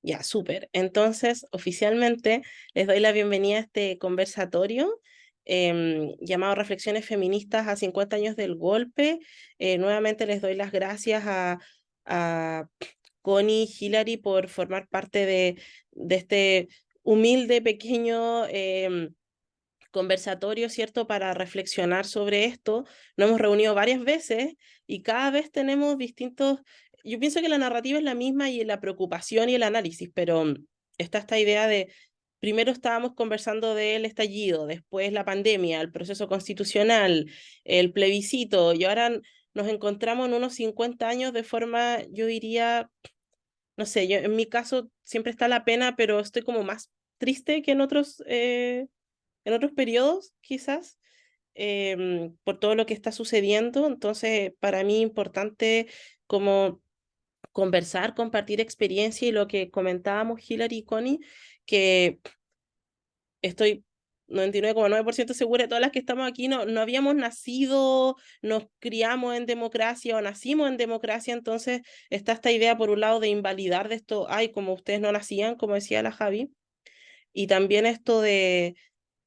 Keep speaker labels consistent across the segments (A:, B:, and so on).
A: Ya, súper. Entonces, oficialmente les doy la bienvenida a este conversatorio llamado Reflexiones Feministas a 50 años del golpe. Nuevamente les doy las gracias a Connie y Hillary por formar parte de este humilde pequeño conversatorio, ¿cierto?, para reflexionar sobre esto. Nos hemos reunido varias veces y cada vez tenemos distintos. Yo pienso que la narrativa es la misma y la preocupación y el análisis, pero está esta idea de, primero estábamos conversando del estallido, después la pandemia, el proceso constitucional, el plebiscito, y ahora nos encontramos en unos 50 años de forma, yo diría, no sé, yo en mi caso siempre está la pena, pero estoy como más triste que en otros periodos, quizás, por todo lo que está sucediendo. Entonces, para mí importante como conversar, compartir experiencia y lo que comentábamos Hillary y Connie, que estoy 99,9% segura de todas las que estamos aquí, no habíamos nacido, nos criamos en democracia o nacimos en democracia, entonces está esta idea por un lado de invalidar de esto, ay, como ustedes no nacían, como decía la Javi, y también esto de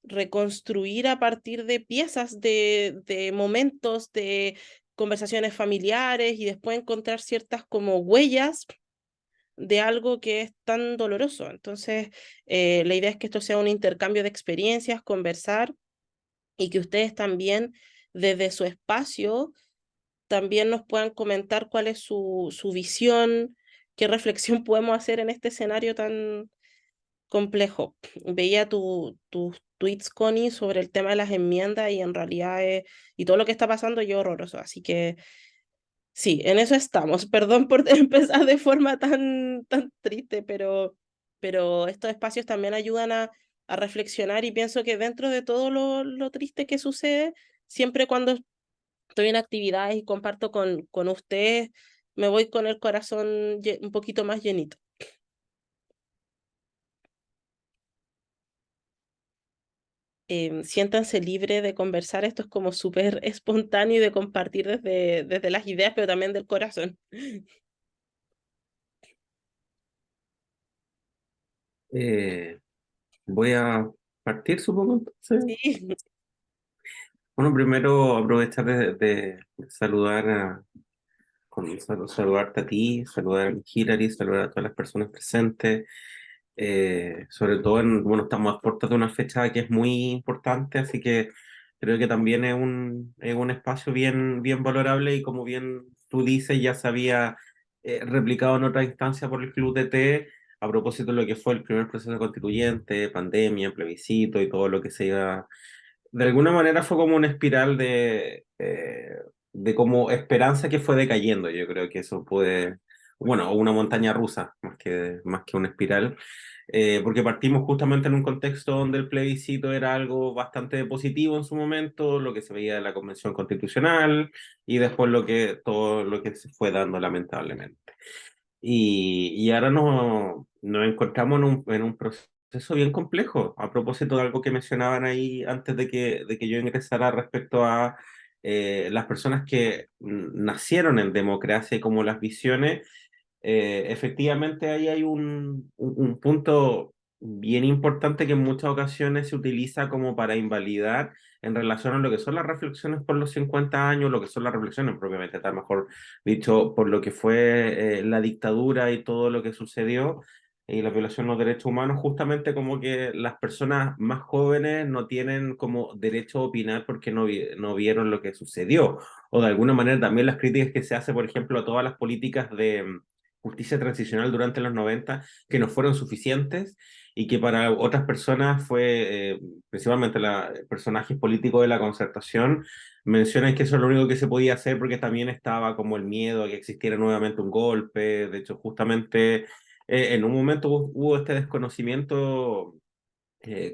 A: reconstruir a partir de piezas, de momentos, de conversaciones familiares y después encontrar ciertas como huellas de algo que es tan doloroso. Entonces, la idea es que esto sea un intercambio de experiencias, conversar y que ustedes también desde su espacio también nos puedan comentar cuál es su visión, qué reflexión podemos hacer en este escenario tan complejo. Veía tus tweets, Connie, sobre el tema de las enmiendas y en realidad y todo lo que está pasando es horroroso. Así que sí, en eso estamos. Perdón por empezar de forma tan triste, pero estos espacios también ayudan a reflexionar y pienso que dentro de todo lo triste que sucede, siempre cuando estoy en actividades y comparto con ustedes, me voy con el corazón un poquito más llenito. Siéntanse libres de conversar, esto es como súper espontáneo y de compartir desde las ideas, pero también del corazón.
B: Eh, Voy a partir, supongo, entonces.
A: Sí,
B: Bueno, primero aprovechar de saludar saludarte a ti, saludar a Hilary, saludar a todas las personas presentes. Sobre todo bueno, estamos a puertas de una fecha que es muy importante, así que creo que también es un espacio bien valorable y como bien tú dices, ya se había replicado en otra instancia por el Club de Té a propósito de lo que fue el primer proceso constituyente, pandemia, plebiscito y todo lo que se iba. De alguna manera fue como una espiral de como esperanza que fue decayendo. Yo creo que eso puede, bueno, o una montaña rusa más que una espiral, porque partimos justamente en un contexto donde el plebiscito era algo bastante positivo en su momento, lo que se veía de la Convención Constitucional y después todo lo que se fue dando lamentablemente. Y ahora nos encontramos en un proceso bien complejo, a propósito de algo que mencionaban ahí antes de que yo ingresara respecto a las personas que nacieron en democracia y como las visiones. Efectivamente ahí hay un punto bien importante que en muchas ocasiones se utiliza como para invalidar en relación a lo que son las reflexiones por los 50 años, lo que son las reflexiones propiamente tal, mejor dicho, por lo que fue la dictadura y todo lo que sucedió y la violación de los derechos humanos, justamente como que las personas más jóvenes no tienen como derecho a opinar porque no vieron lo que sucedió. O de alguna manera también las críticas que se hace, por ejemplo, a todas las políticas de justicia transicional durante los 90 que no fueron suficientes y que para otras personas fue, principalmente personajes políticos de la concertación, mencionan que eso es lo único que se podía hacer porque también estaba como el miedo a que existiera nuevamente un golpe. De hecho, justamente en un momento hubo este desconocimiento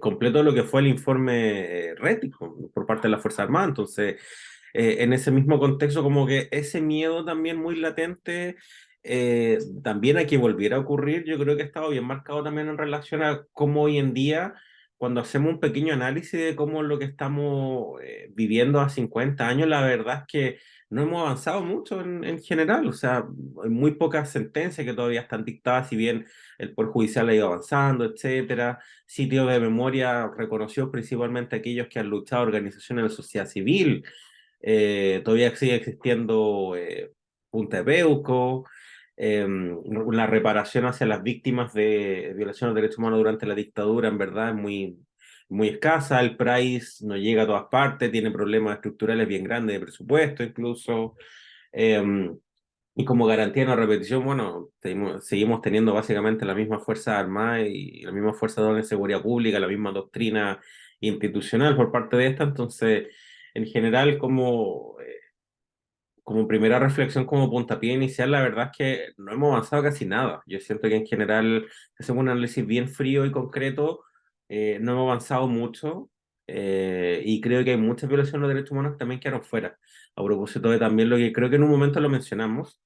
B: completo de lo que fue el informe Rético por parte de la Fuerza Armada. Entonces, en ese mismo contexto, como que ese miedo también muy latente, también a que volviera a ocurrir, yo creo que ha estado bien marcado también en relación a cómo hoy en día, cuando hacemos un pequeño análisis de cómo lo que estamos viviendo a 50 años, la verdad es que no hemos avanzado mucho en general, o sea, hay muy pocas sentencias que todavía están dictadas, si bien el Poder Judicial ha ido avanzando, etcétera. Sitios de memoria reconocidos principalmente aquellos que han luchado organizaciones de la sociedad civil. Todavía sigue existiendo Punta de Peuco, la reparación hacia las víctimas de violaciones de derechos humanos durante la dictadura, en verdad, es muy escasa. El PRAIS no llega a todas partes, tiene problemas estructurales bien grandes de presupuesto incluso. Eh, y como garantía de no repetición, bueno, seguimos teniendo básicamente la misma Fuerza Armada y la misma Fuerza de Seguridad Pública, la misma doctrina institucional por parte de esta. Entonces, en general, como primera reflexión, como puntapié inicial, la verdad es que no hemos avanzado casi nada. Yo siento que en general, si hacemos un análisis bien frío y concreto, no hemos avanzado mucho, y creo que hay muchas violaciones de los derechos humanos que también quedaron fuera. A propósito de también lo que creo que en un momento lo mencionamos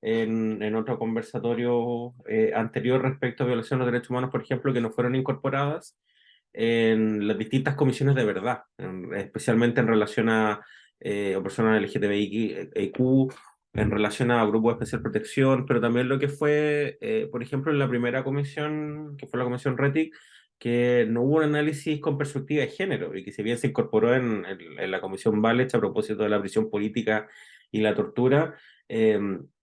B: en otro conversatorio anterior respecto a violaciones de derechos humanos, por ejemplo, que no fueron incorporadas en las distintas comisiones de verdad, especialmente en relación a personas LGTBIQ, en relación a grupos de especial protección, pero también lo que fue, por ejemplo, en la primera comisión, que fue la comisión RETIC, que no hubo un análisis con perspectiva de género y que si bien se incorporó en la comisión Valech a propósito de la prisión política y la tortura,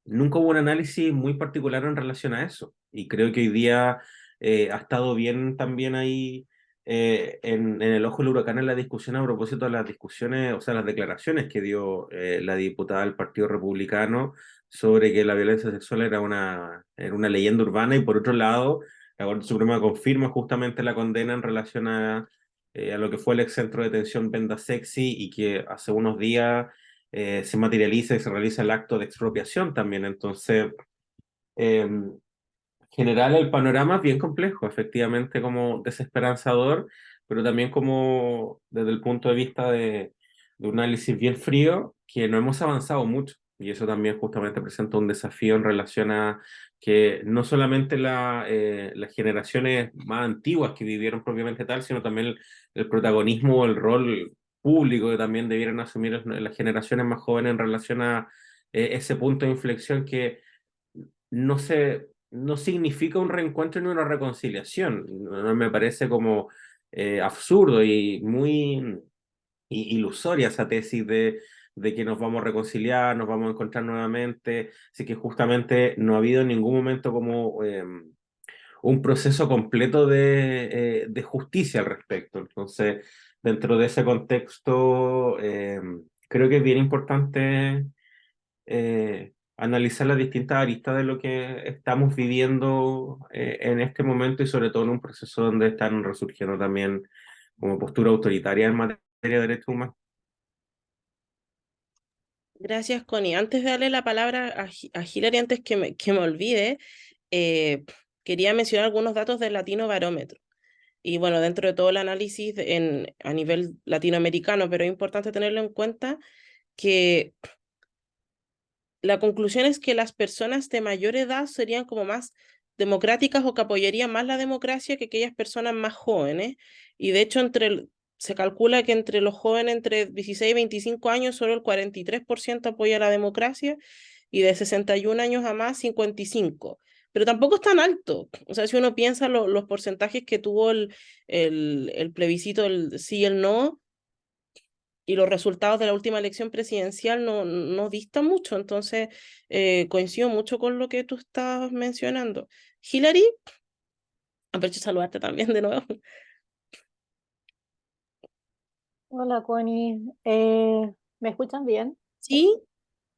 B: nunca hubo un análisis muy particular en relación a eso. Y creo que hoy día ha estado bien también ahí en el ojo del huracán en la discusión a propósito de las discusiones, o sea, las declaraciones que dio la diputada del Partido Republicano sobre que la violencia sexual era una leyenda urbana y por otro lado, la Corte Suprema confirma justamente la condena en relación a lo que fue el ex centro de detención Venda Sexy y que hace unos días se materializa y se realiza el acto de expropiación también. Entonces, eh, general el panorama es bien complejo, efectivamente como desesperanzador, pero también como desde el punto de vista de un análisis bien frío, que no hemos avanzado mucho. Y eso también justamente presenta un desafío en relación a que no solamente las generaciones más antiguas que vivieron propiamente tal, sino también el protagonismo, el rol público que también debieran asumir las generaciones más jóvenes en relación a ese punto de inflexión que no significa un reencuentro ni una reconciliación. No, me parece como absurdo y muy ilusoria esa tesis de que nos vamos a reconciliar, nos vamos a encontrar nuevamente. Así que justamente no ha habido en ningún momento como un proceso completo de justicia al respecto. Entonces, dentro de ese contexto, creo que es bien importante analizar las distintas aristas de lo que estamos viviendo en este momento y sobre todo en un proceso donde están resurgiendo también como postura autoritaria en materia de derechos humanos.
A: Gracias, Connie. Antes de darle la palabra a Hilary, antes que me olvide, quería mencionar algunos datos del Latino Barómetro. Y bueno, dentro de todo el análisis a nivel latinoamericano, pero es importante tenerlo en cuenta que la conclusión es que las personas de mayor edad serían como más democráticas o que apoyarían más la democracia que aquellas personas más jóvenes. Y de hecho, se calcula que entre los jóvenes entre 16 y 25 años, solo el 43% apoya la democracia y de 61 años a más, 55%. Pero tampoco es tan alto. O sea, si uno piensa los porcentajes que tuvo el plebiscito, el sí y el no, y los resultados de la última elección presidencial no distan mucho, entonces coincido mucho con lo que tú estás mencionando. Hillary, aprovecho de saludarte también de nuevo.
C: Hola, Connie. ¿Me escuchan bien?
A: Sí,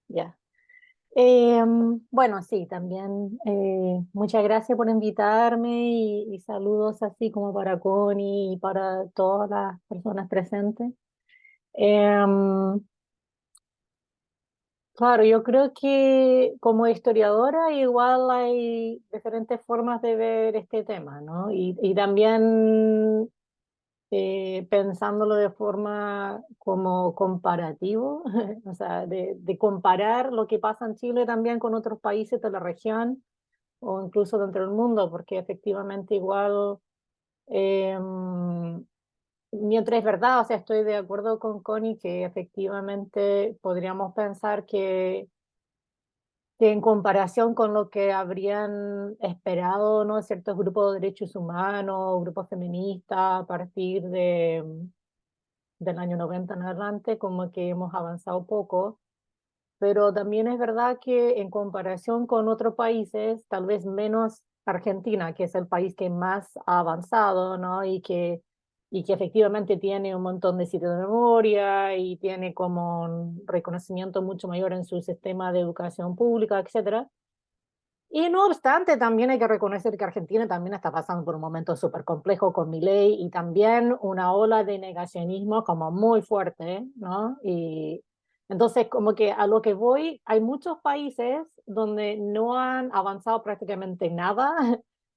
C: Ya. Bueno, sí, también muchas gracias por invitarme y saludos así como para Connie y para todas las personas presentes. Em, claro, yo creo que como historiadora igual hay diferentes formas de ver este tema, ¿no? Y también pensándolo de forma como comparativo, o sea, de comparar lo que pasa en Chile también con otros países de la región o incluso dentro del mundo, porque efectivamente igual eh, mientras es verdad, o sea, estoy de acuerdo con Connie que efectivamente podríamos pensar que en comparación con lo que habrían esperado, ¿no? Ciertos grupos de derechos humanos, grupos feministas, a partir del año 90 en adelante, como que hemos avanzado poco, pero también es verdad que en comparación con otros países, tal vez menos Argentina, que es el país que más ha avanzado, ¿no? Y que efectivamente tiene un montón de sitios de memoria y tiene como un reconocimiento mucho mayor en su sistema de educación pública, etcétera. Y no obstante, también hay que reconocer que Argentina también está pasando por un momento súper complejo con Milei y también una ola de negacionismo como muy fuerte, ¿no? Y entonces, como que a lo que voy, hay muchos países donde no han avanzado prácticamente nada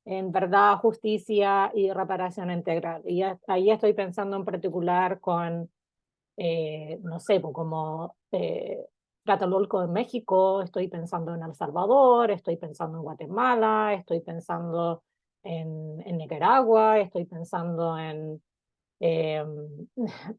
C: en verdad, justicia y reparación integral. Y ahí estoy pensando en particular con no sé, pues como Tlatelolco en México, estoy pensando en El Salvador, estoy pensando en Guatemala, estoy pensando en Nicaragua, estoy pensando en eh,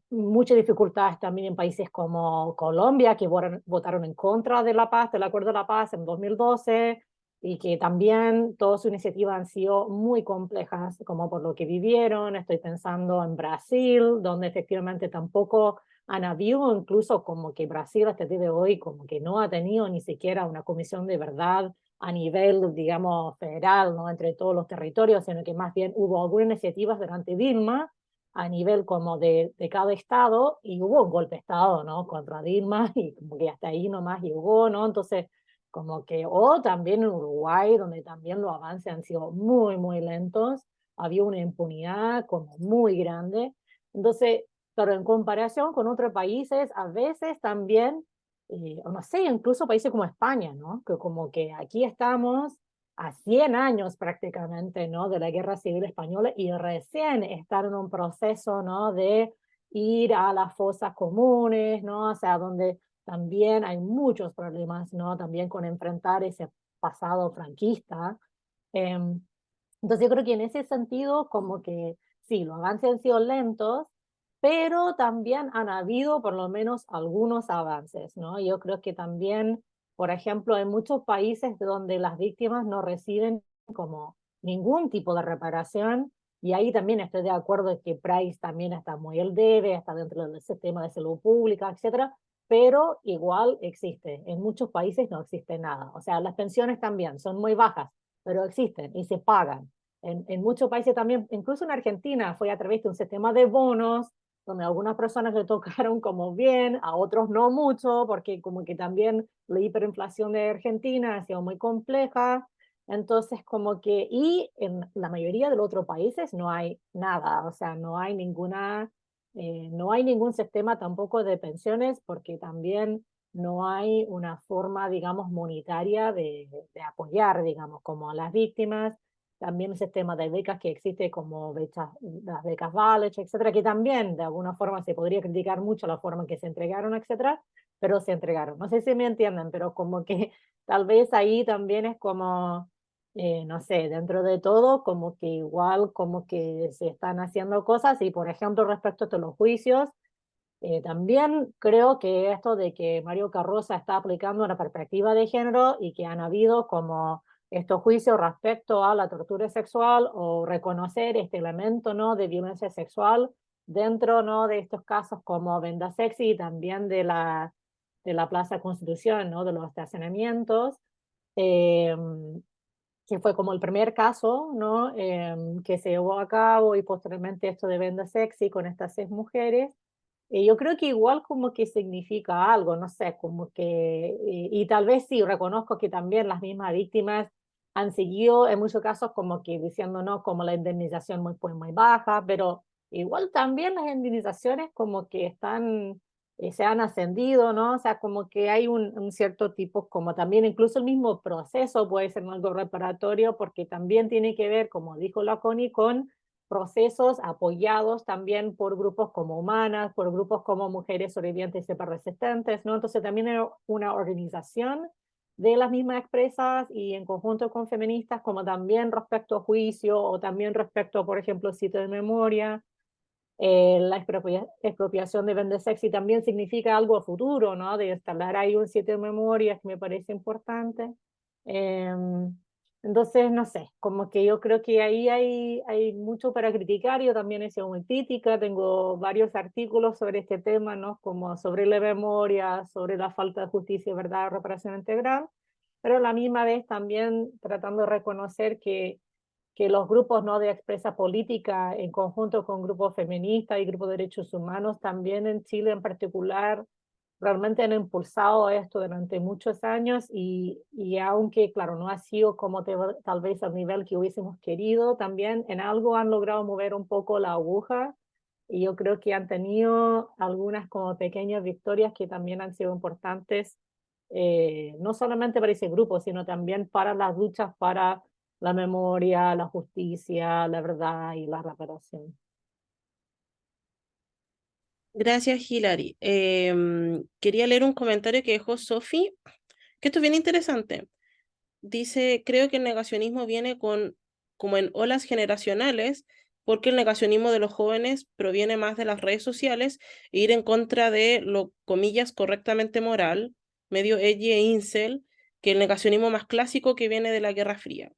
C: muchas dificultades también en países como Colombia, que votaron en contra de la paz, del Acuerdo de la Paz en 2012, y que también todas sus iniciativas han sido muy complejas, como por lo que vivieron. Estoy pensando en Brasil, donde efectivamente tampoco han habido, incluso como que Brasil hasta el día de hoy, como que no ha tenido ni siquiera una comisión de verdad a nivel, digamos, federal, ¿no? Entre todos los territorios, sino que más bien hubo algunas iniciativas durante Dilma a nivel como de cada estado, y hubo un golpe de estado, ¿no? Contra Dilma, y como que hasta ahí nomás llegó, ¿no? Entonces, como que, o también en Uruguay, donde también los avances han sido muy, muy lentos, había una impunidad como muy grande. Entonces, pero en comparación con otros países, a veces también, no sé, incluso países como España, ¿no? Que como que aquí estamos a 100 años prácticamente, ¿no? De la Guerra Civil Española y recién están en un proceso, ¿no? De ir a las fosas comunes, ¿no? O sea, donde también hay muchos problemas, ¿no? También con enfrentar ese pasado franquista. Eh, entonces yo creo que en ese sentido, como que sí, los avances han sido lentos, pero también han habido por lo menos algunos avances, ¿no? Yo creo que también, por ejemplo, en muchos países donde las víctimas no reciben como ningún tipo de reparación, y ahí también estoy de acuerdo en que Price también está muy al debe, está dentro del sistema de salud pública, etcétera, pero igual existe. En muchos países no existe nada. O sea, las pensiones también son muy bajas, pero existen y se pagan. En muchos países también, incluso en Argentina, fue a través de un sistema de bonos, donde a algunas personas le tocaron como bien, a otros no mucho, porque como que también la hiperinflación de Argentina ha sido muy compleja. Entonces, como que, y en la mayoría de los otros países no hay nada, o sea, no hay ningún sistema tampoco de pensiones, porque también no hay una forma, digamos, monetaria de apoyar, digamos, como a las víctimas. También un sistema de becas que existe como las becas Valley, etcétera, que también de alguna forma se podría criticar mucho la forma en que se entregaron, etcétera, pero se entregaron. No sé si me entienden, pero como que tal vez ahí también es como, no sé, dentro de todo, como que igual como que se están haciendo cosas y, por ejemplo, respecto a los juicios, también creo que esto de que Mario Carroza está aplicando una perspectiva de género y que han habido como estos juicios respecto a la tortura sexual o reconocer este elemento, ¿no? De violencia sexual dentro, ¿no? De estos casos como Venda Sexy y también de la Plaza Constitución, ¿no? De los estacionamientos, eh, que fue como el primer caso, ¿no? Que se llevó a cabo, y posteriormente esto de Venda Sexy con estas 6 mujeres. Yo creo que igual como que significa algo, no sé, como que, y tal vez sí, reconozco que también las mismas víctimas han seguido en muchos casos como que diciendo, no, como la indemnización muy baja, pero igual también las indemnizaciones como que están, se han ascendido, ¿no? O sea, como que hay un cierto tipo, como también incluso el mismo proceso puede ser algo reparatorio, porque también tiene que ver, como dijo la Connie, con procesos apoyados también por grupos como Humanas, por grupos como Mujeres Sobrevivientes y Resistentes, ¿no? Entonces también hay una organización de las mismas expresas y en conjunto con feministas, como también respecto a juicio o también respecto, por ejemplo, sitio de memoria. La expropiación de Vende Sexy también significa algo a futuro, ¿no? De instalar ahí un sitio de memorias que me parece importante. Entonces, no sé, como que yo creo que ahí hay mucho para criticar. Yo también he sido muy crítica, tengo varios artículos sobre este tema, ¿no? Como sobre la memoria, sobre la falta de justicia, verdad, reparación integral, pero a la misma vez también tratando de reconocer que los grupos, ¿no?, de expresa política en conjunto con grupos feministas y grupos de derechos humanos, también en Chile en particular, realmente han impulsado esto durante muchos años y aunque, claro, no ha sido como tal vez al nivel que hubiésemos querido, también en algo han logrado mover un poco la aguja y yo creo que han tenido algunas como pequeñas victorias que también han sido importantes, no solamente para ese grupo, sino también para las luchas para la memoria, la justicia, la verdad y la reparación.
A: Gracias, Hilary. Quería leer un comentario que dejó Sophie, que esto es bien interesante. Dice, creo que el negacionismo viene como en olas generacionales, porque el negacionismo de los jóvenes proviene más de las redes sociales e ir en contra de lo, comillas, correctamente moral, medio edgy e incel, que el negacionismo más clásico que viene de la Guerra Fría.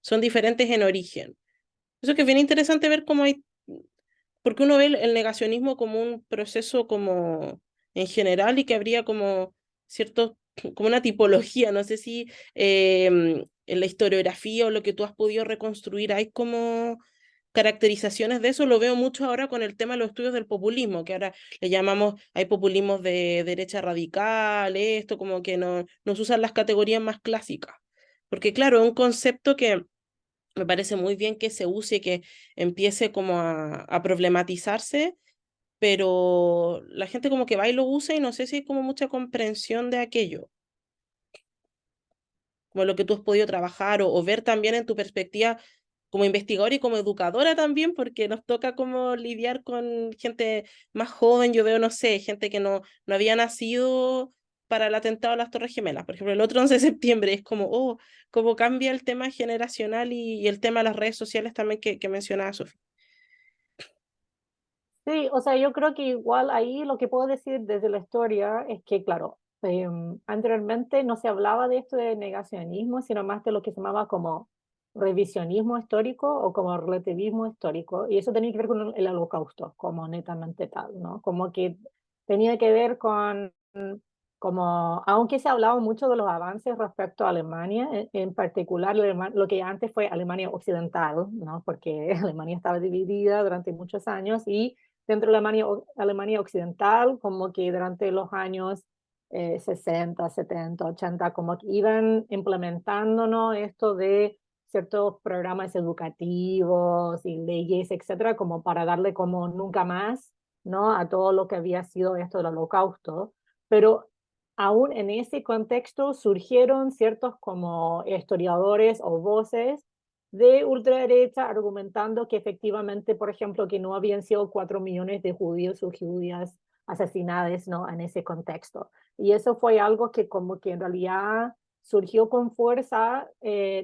A: Son diferentes en origen. Eso que es bien interesante ver cómo hay, porque uno ve el negacionismo como un proceso como en general y que habría como cierto, como una tipología, no sé si en la historiografía o lo que tú has podido reconstruir hay como caracterizaciones de eso, lo veo mucho ahora con el tema de los estudios del populismo, que ahora le llamamos, hay populismos de derecha radical, esto como que no, nos usan las categorías más clásicas, porque claro, es un concepto que me parece muy bien que se use, que empiece como a problematizarse, pero la gente como que va y lo usa y no sé si hay como mucha comprensión de aquello, como lo que tú has podido trabajar o ver también en tu perspectiva como investigadora y como educadora también, porque nos toca como lidiar con gente más joven, yo veo, no sé, gente que no había nacido para el atentado a las Torres Gemelas, por ejemplo, el otro 11 de septiembre, es como, oh, cómo cambia el tema generacional y el tema de las redes sociales también que mencionaba Sofía.
C: Sí, o sea, yo creo que igual ahí lo que puedo decir desde la historia es que, claro, anteriormente no se hablaba de esto de negacionismo, sino más de lo que se llamaba como revisionismo histórico o como relativismo histórico, y eso tenía que ver con el holocausto, como netamente tal, ¿no? Como que tenía que ver con, como, aunque se hablaba mucho de los avances respecto a Alemania, en particular lo que antes fue Alemania Occidental, ¿no? Porque Alemania estaba dividida durante muchos años y dentro de Alemania Occidental, como que durante los años 60, 70, 80, como que iban implementando, ¿no?, esto de ciertos programas educativos y leyes, etcétera, como para darle como nunca más, ¿no?, a todo lo que había sido esto del holocausto. Pero aún en ese contexto surgieron ciertos como historiadores o voces de ultraderecha argumentando que efectivamente, por ejemplo, que no habían sido 4 millones de judíos o judías asesinadas, ¿no?, en ese contexto. Y eso fue algo que como que en realidad surgió con fuerza,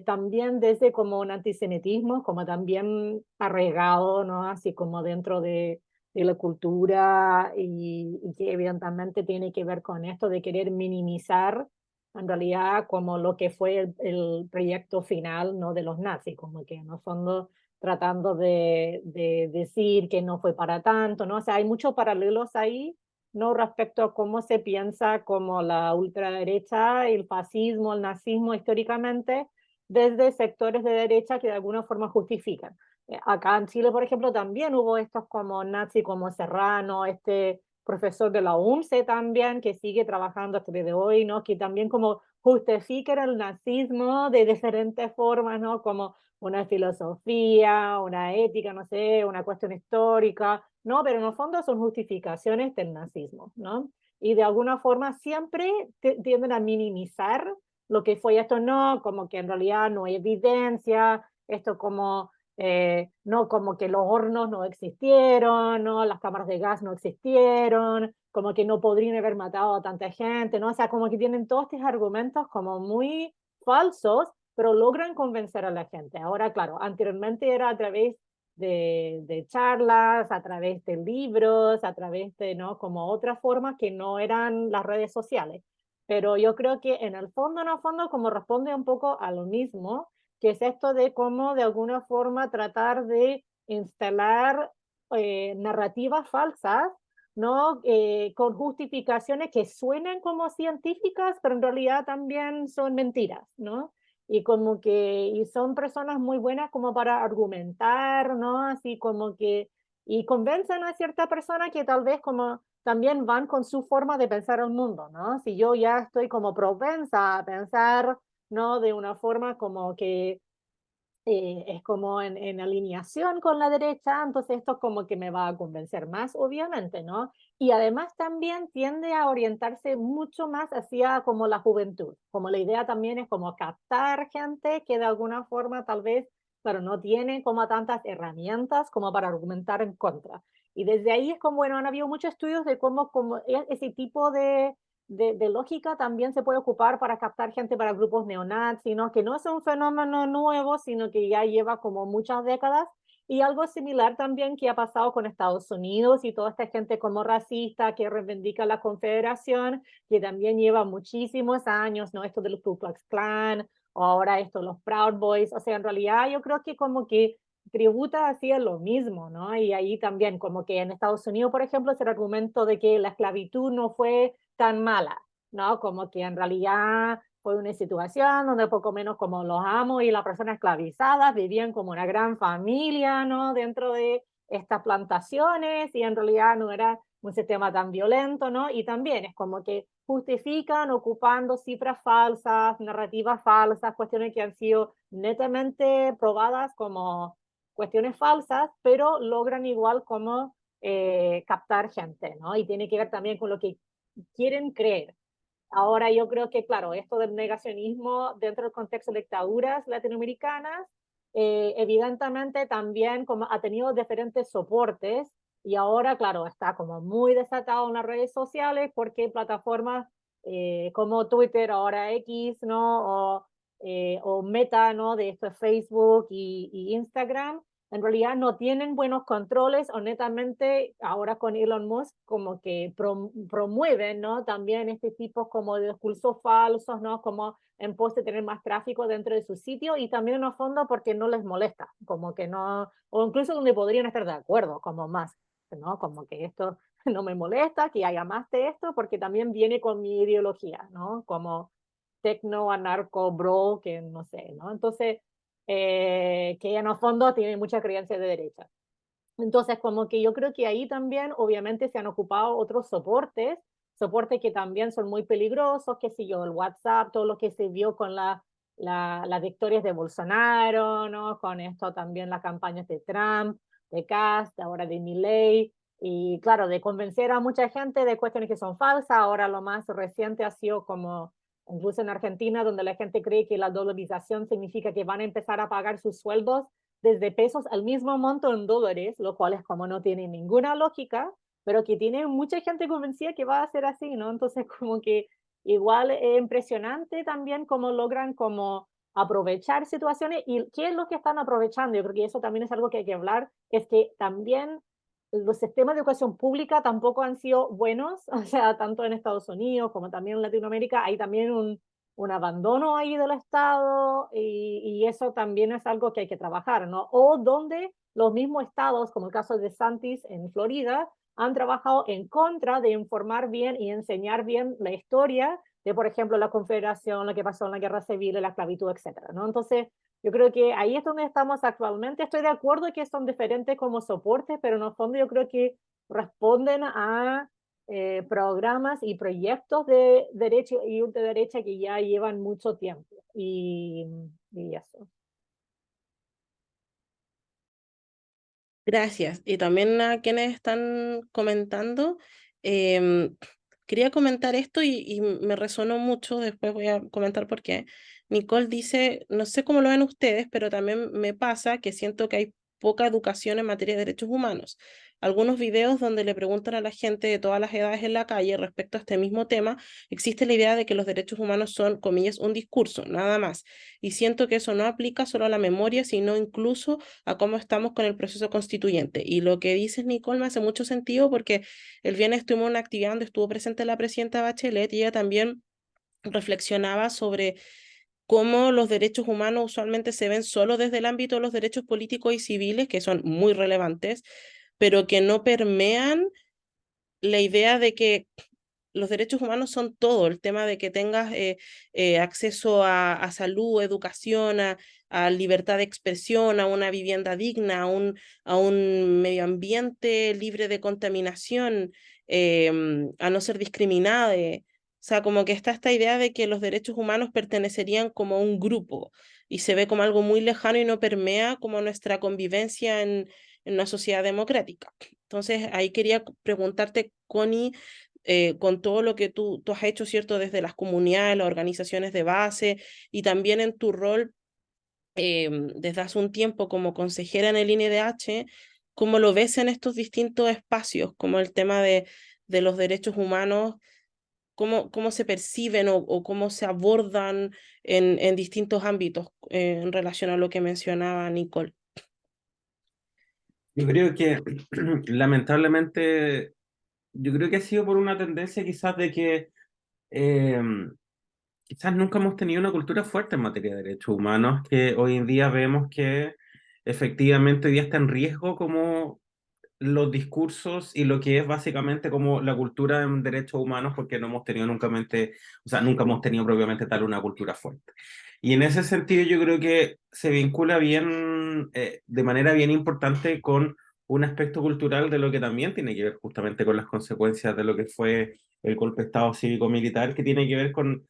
C: también desde como un antisemitismo, como también arraigado, ¿no?, así como dentro de la cultura y que evidentemente tiene que ver con esto de querer minimizar en realidad como lo que fue el proyecto final, ¿no?, de los nazis, como que en el fondo tratando de decir que no fue para tanto, ¿no? O sea, hay muchos paralelos ahí, ¿no?, respecto a cómo se piensa como la ultraderecha, el fascismo, el nazismo históricamente, desde sectores de derecha que de alguna forma justifican. Acá en Chile, por ejemplo, también hubo estos como nazis como Serrano, este profesor de la UNCE también, que sigue trabajando hasta el día de hoy, ¿no?, que también como justifican el nazismo de diferentes formas, ¿no?, como una filosofía, una ética, no sé, una cuestión histórica, ¿no? Pero en el fondo son justificaciones del nazismo, ¿no? Y de alguna forma siempre tienden a minimizar lo que fue esto, no, como que en realidad no hay evidencia, esto como no, como que los hornos no existieron, ¿no?, las cámaras de gas no existieron, como que no podrían haber matado a tanta gente, ¿no? O sea, como que tienen todos estos argumentos como muy falsos, pero logran convencer a la gente. Ahora, claro, anteriormente era a través de charlas, a través de libros, a través de, ¿no? Como otras formas que no eran las redes sociales. Pero yo creo que en el fondo, como responde un poco a lo mismo, que es esto de cómo de alguna forma tratar de instalar narrativas falsas, ¿no? Con justificaciones que suenan como científicas, pero en realidad también son mentiras, ¿no? Y como que y son personas muy buenas como para argumentar, ¿no? Así como que, y convencen a cierta persona que tal vez como también van con su forma de pensar el mundo, ¿no? Si yo ya estoy como propensa a pensar, ¿no? De una forma como que es como en alineación con la derecha, entonces esto como que me va a convencer más, obviamente, ¿no? Y además también tiende a orientarse mucho más hacia como la juventud, como la idea también es como captar gente que de alguna forma tal vez, pero no tiene como tantas herramientas como para argumentar en contra. Y desde ahí es como, bueno, han habido muchos estudios de cómo ese tipo de lógica también se puede ocupar para captar gente para grupos neonazis, ¿no? Que no es un fenómeno nuevo, sino que ya lleva como muchas décadas. Y algo similar también que ha pasado con Estados Unidos y toda esta gente como racista que reivindica la Confederación, que también lleva muchísimos años, ¿no? Esto de los Ku Klux Klan, o ahora esto, los Proud Boys. O sea, en realidad yo creo que como que tributa hacia lo mismo, ¿no? Y ahí también como que en Estados Unidos, por ejemplo, es el argumento de que la esclavitud no fue tan mala, ¿no? Como que en realidad fue una situación donde poco menos como los amos y las personas esclavizadas vivían como una gran familia, ¿no? Dentro de estas plantaciones y en realidad no era un sistema tan violento, ¿no? Y también es como que justifican ocupando cifras falsas, narrativas falsas, cuestiones que han sido netamente probadas como cuestiones falsas, pero logran igual como captar gente, ¿no? Y tiene que ver también con lo que quieren creer. Ahora yo creo que, claro, esto del negacionismo dentro del contexto de dictaduras latinoamericanas, evidentemente también como ha tenido diferentes soportes y ahora, claro, está como muy desatado en las redes sociales porque plataformas como Twitter, ahora X, ¿no? O Meta, ¿no? De esto es Facebook y Instagram, en realidad no tienen buenos controles o netamente ahora con Elon Musk como que promueven, ¿no? También este tipo como de discursos falsos, ¿no? Como en pos de tener más tráfico dentro de su sitio y también en el fondo porque no les molesta, como que no, o incluso donde podrían estar de acuerdo, como más, ¿no? Como que esto no me molesta, que haya más de esto, porque también viene con mi ideología, ¿no? Como tecno, anarco, bro, que no sé, ¿no? Entonces, que en el fondo tiene mucha creencia de derecha. Entonces, como que yo creo que ahí también, obviamente, se han ocupado otros soportes que también son muy peligrosos, qué sé yo, el WhatsApp, todo lo que se vio con las victorias de Bolsonaro, ¿no? Con esto también las campañas de Trump, de Cast, ahora de Milei, y claro, de convencer a mucha gente de cuestiones que son falsas. Ahora lo más reciente ha sido como incluso en Argentina, donde la gente cree que la dolarización significa que van a empezar a pagar sus sueldos desde pesos al mismo monto en dólares, lo cual es como no tiene ninguna lógica, pero que tiene mucha gente convencida que va a ser así, ¿no? Entonces como que igual es impresionante también cómo logran como aprovechar situaciones y qué es lo que están aprovechando. Yo creo que eso también es algo que hay que hablar, es que también los sistemas de educación pública tampoco han sido buenos, o sea, tanto en Estados Unidos como también en Latinoamérica, hay también un abandono ahí del Estado y eso también es algo que hay que trabajar, ¿no? O donde los mismos estados, como el caso de DeSantis en Florida, han trabajado en contra de informar bien y enseñar bien la historia de, por ejemplo, la Confederación, lo que pasó en la Guerra Civil, la esclavitud, etcétera, ¿no? Entonces, yo creo que ahí es donde estamos actualmente. Estoy de acuerdo que son diferentes como soportes, pero en el fondo yo creo que responden a programas y proyectos de derecha y ultraderecha que ya llevan mucho tiempo. Y eso.
A: Gracias. Y también a quienes están comentando, quería comentar esto y me resonó mucho, después voy a comentar por qué. Nicole dice, no sé cómo lo ven ustedes, pero también me pasa que siento que hay poca educación en materia de derechos humanos. Algunos videos donde le preguntan a la gente de todas las edades en la calle respecto a este mismo tema, existe la idea de que los derechos humanos son, comillas, un discurso, nada más. Y siento que eso no aplica solo a la memoria, sino incluso a cómo estamos con el proceso constituyente. Y lo que dices, Nicole, me hace mucho sentido porque el viernes estuvimos en una actividad donde estuvo presente la presidenta Bachelet y ella también reflexionaba sobre cómo los derechos humanos usualmente se ven solo desde el ámbito de los derechos políticos y civiles, que son muy relevantes, pero que no permean la idea de que los derechos humanos son todo, el tema de que tengas acceso a salud, educación, a libertad de expresión, a una vivienda digna, a un medio ambiente libre de contaminación, a no ser discriminada. O sea, como que está esta idea de que los derechos humanos pertenecerían como a un grupo y se ve como algo muy lejano y no permea como nuestra convivencia en una sociedad democrática. Entonces, ahí quería preguntarte, Connie, con todo lo que tú has hecho, ¿cierto? Desde las comunidades, las organizaciones de base y también en tu rol desde hace un tiempo como consejera en el INDH, ¿cómo lo ves en estos distintos espacios, como el tema de los derechos humanos? ¿Cómo se perciben o cómo se abordan en distintos ámbitos en relación a lo que mencionaba Nicole?
B: Yo creo que lamentablemente, yo creo que ha sido por una tendencia quizás de que eh, quizás nunca hemos tenido una cultura fuerte en materia de derechos humanos, que hoy en día vemos que efectivamente hoy día está en riesgo como los discursos y lo que es básicamente como la cultura en derechos humanos, porque no hemos tenido nunca hemos tenido propiamente tal una cultura fuerte. Y en ese sentido yo creo que se vincula bien, de manera bien importante con un aspecto cultural de lo que también tiene que ver justamente con las consecuencias de lo que fue el golpe de Estado cívico-militar, que tiene que ver con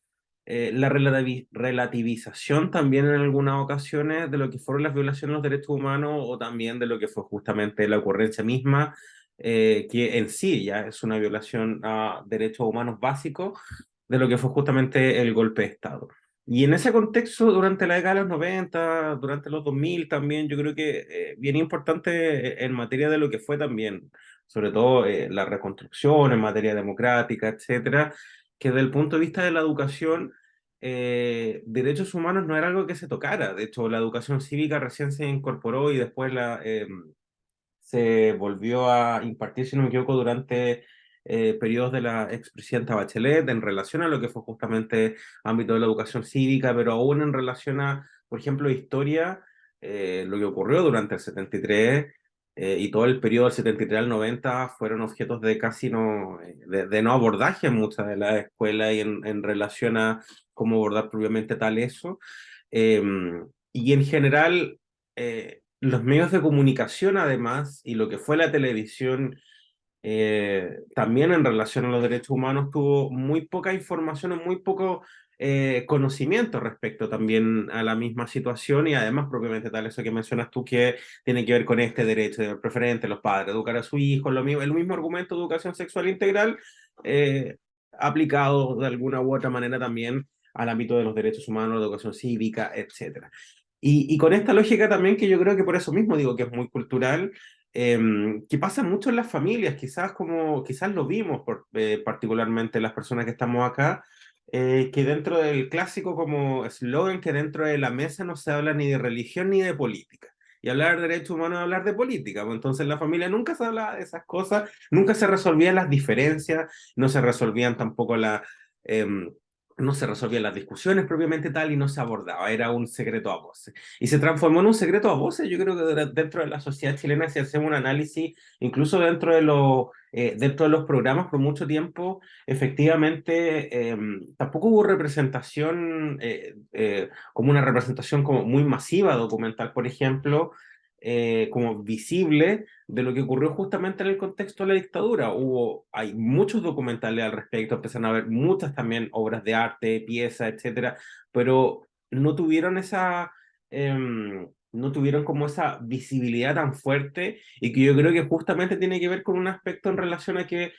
B: la relativización también en algunas ocasiones de lo que fueron las violaciones de los derechos humanos o también de lo que fue justamente la ocurrencia misma, que en sí ya es una violación a derechos humanos básicos de lo que fue justamente el golpe de Estado. Y en ese contexto, durante la década de los 90, durante los 2000 también, yo creo que bien importante en materia de lo que fue también, sobre todo la reconstrucción en materia democrática, etcétera, que desde el punto de vista de la educación, derechos humanos no era algo que se tocara. De hecho, la educación cívica recién se incorporó y después se volvió a impartir, si no me equivoco, durante periodos de la expresidenta Bachelet en relación a lo que fue justamente ámbito de la educación cívica, pero aún en relación a, por ejemplo, historia, lo que ocurrió durante el 73 y todo el periodo del 73 al 90 fueron objetos de casi no, de no abordaje en muchas de las escuelas y en relación a cómo abordar propiamente tal eso. Eh, y en general, los medios de comunicación además, y lo que fue la televisión, también en relación a los derechos humanos, tuvo muy poca información o muy poco conocimiento respecto también a la misma situación y además propiamente tal, eso que mencionas tú que tiene que ver con este derecho de preferente, los padres, educar a su hijo, el mismo argumento de educación sexual integral aplicado de alguna u otra manera también al ámbito de los derechos humanos, de educación cívica, etcétera. Y con esta lógica también que yo creo que por eso mismo digo que es muy cultural, que pasa mucho en las familias, quizás lo vimos particularmente las personas que estamos acá, que dentro del clásico como eslogan que dentro de la mesa no se habla ni de religión ni de política. Y hablar de derechos humanos es hablar de política, pues entonces en la familia nunca se hablaba de esas cosas, nunca se resolvían las diferencias, no se resolvían tampoco em, no se resolvían las discusiones propiamente tal y no se abordaba, era un secreto a voces. Y se transformó en un secreto a voces, yo creo que dentro de la sociedad chilena, si hacemos un análisis, incluso dentro de los programas por mucho tiempo, efectivamente, tampoco hubo representación, como una representación como muy masiva documental, por ejemplo, como visible de lo que ocurrió justamente en el contexto de la dictadura. Hay muchos documentales al respecto, empezaron a haber muchas también obras de arte, piezas, etcétera, pero no tuvieron no tuvieron como esa visibilidad tan fuerte y que yo creo que justamente tiene que ver con un aspecto en relación a que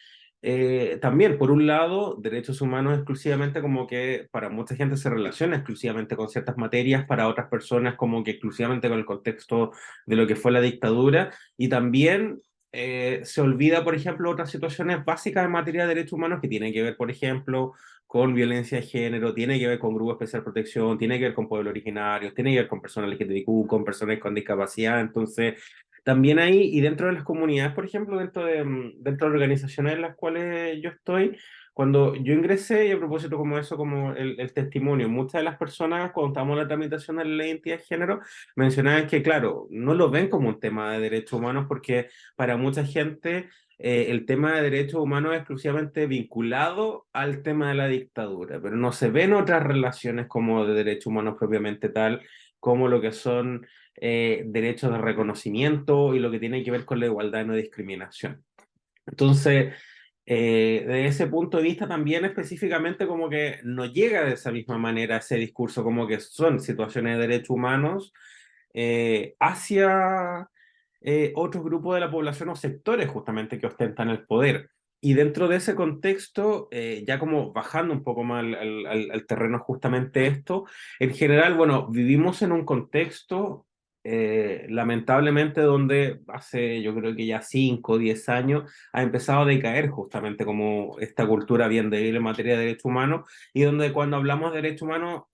B: también, por un lado, derechos humanos exclusivamente como que para mucha gente se relaciona exclusivamente con ciertas materias, para otras personas como que exclusivamente con el contexto de lo que fue la dictadura, y también se olvida, por ejemplo, otras situaciones básicas en materia de derechos humanos que tienen que ver, por ejemplo, con violencia de género, tiene que ver con grupos de especial protección, tiene que ver con pueblos originarios, tiene que ver con personas LGTBIQ, con personas con discapacidad. Entonces también hay, y dentro de las comunidades, por ejemplo, dentro de organizaciones en las cuales yo estoy, cuando yo ingresé, y a propósito como eso, como el testimonio, muchas de las personas cuando estábamos en la tramitación de la ley de identidad de género, mencionaban que, claro, no lo ven como un tema de derechos humanos porque para mucha gente el tema de derechos humanos es exclusivamente vinculado al tema de la dictadura, pero no se ven otras relaciones como de derechos humanos propiamente tal, como lo que son derechos de reconocimiento y lo que tiene que ver con la igualdad y no discriminación. Entonces, de ese punto de vista también específicamente como que no llega de esa misma manera ese discurso como que son situaciones de derechos humanos hacia otros grupos de la población o sectores justamente que ostentan el poder. Y dentro de ese contexto, ya como bajando un poco más al terreno justamente esto, en general, bueno, vivimos en un contexto lamentablemente donde hace yo creo que ya 5 o 10 años ha empezado a decaer justamente como esta cultura bien débil en materia de derechos humanos y donde cuando hablamos de derechos humanos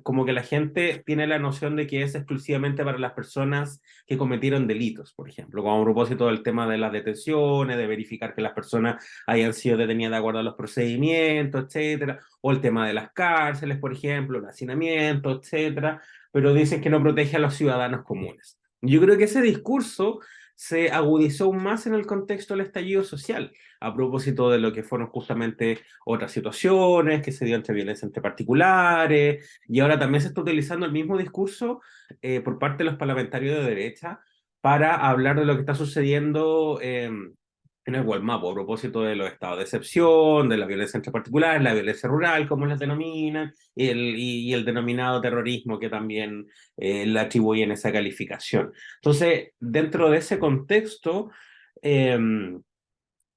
B: como que la gente tiene la noción de que es exclusivamente para las personas que cometieron delitos, por ejemplo, como a propósito del tema de las detenciones, de verificar que las personas hayan sido detenidas de acuerdo a los procedimientos, etcétera, o el tema de las cárceles, por ejemplo, el hacinamiento, etcétera, pero dicen que no protege a los ciudadanos comunes. Yo creo que ese discurso se agudizó aún más en el contexto del estallido social, a propósito de lo que fueron justamente otras situaciones que se dio entre violencia entre particulares, y ahora también se está utilizando el mismo discurso por parte de los parlamentarios de derecha para hablar de lo que está sucediendo en el World Map, a propósito de los estados de excepción, de la violencia entre particulares, la violencia rural, como las denominan, y el denominado terrorismo que también le atribuyen esa calificación. Entonces, dentro de ese contexto, eh,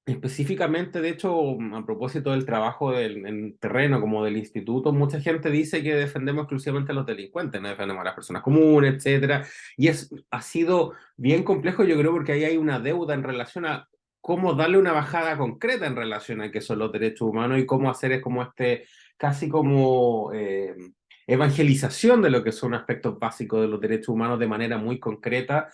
B: específicamente, de hecho, a propósito del trabajo en terreno como del instituto, mucha gente dice que defendemos exclusivamente a los delincuentes, no defendemos a las personas comunes, etcétera. Y ha sido bien complejo, yo creo, porque ahí hay una deuda en relación a cómo darle una bajada concreta en relación a qué son los derechos humanos y cómo hacer es como casi como evangelización de lo que son aspectos básicos de los derechos humanos de manera muy concreta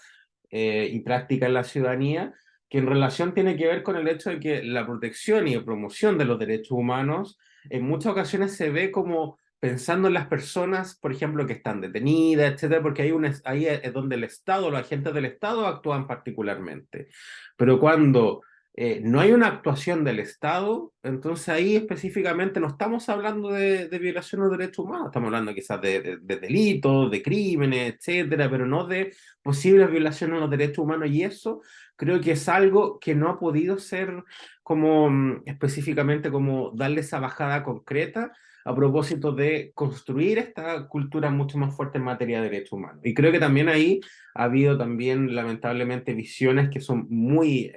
B: y práctica en la ciudadanía, que en relación tiene que ver con el hecho de que la protección y promoción de los derechos humanos en muchas ocasiones se ve como pensando en las personas, por ejemplo, que están detenidas, etcétera, porque ahí es donde el Estado, los agentes del Estado actúan particularmente. Pero cuando no hay una actuación del Estado, entonces ahí específicamente no estamos hablando de violación de derechos humanos, estamos hablando quizás de delitos, de crímenes, etcétera, pero no de posibles violaciones a los derechos humanos, y eso creo que es algo que no ha podido ser como específicamente como darle esa bajada concreta a propósito de construir esta cultura mucho más fuerte en materia de derechos humanos. Y creo que también ahí ha habido también lamentablemente visiones que son muy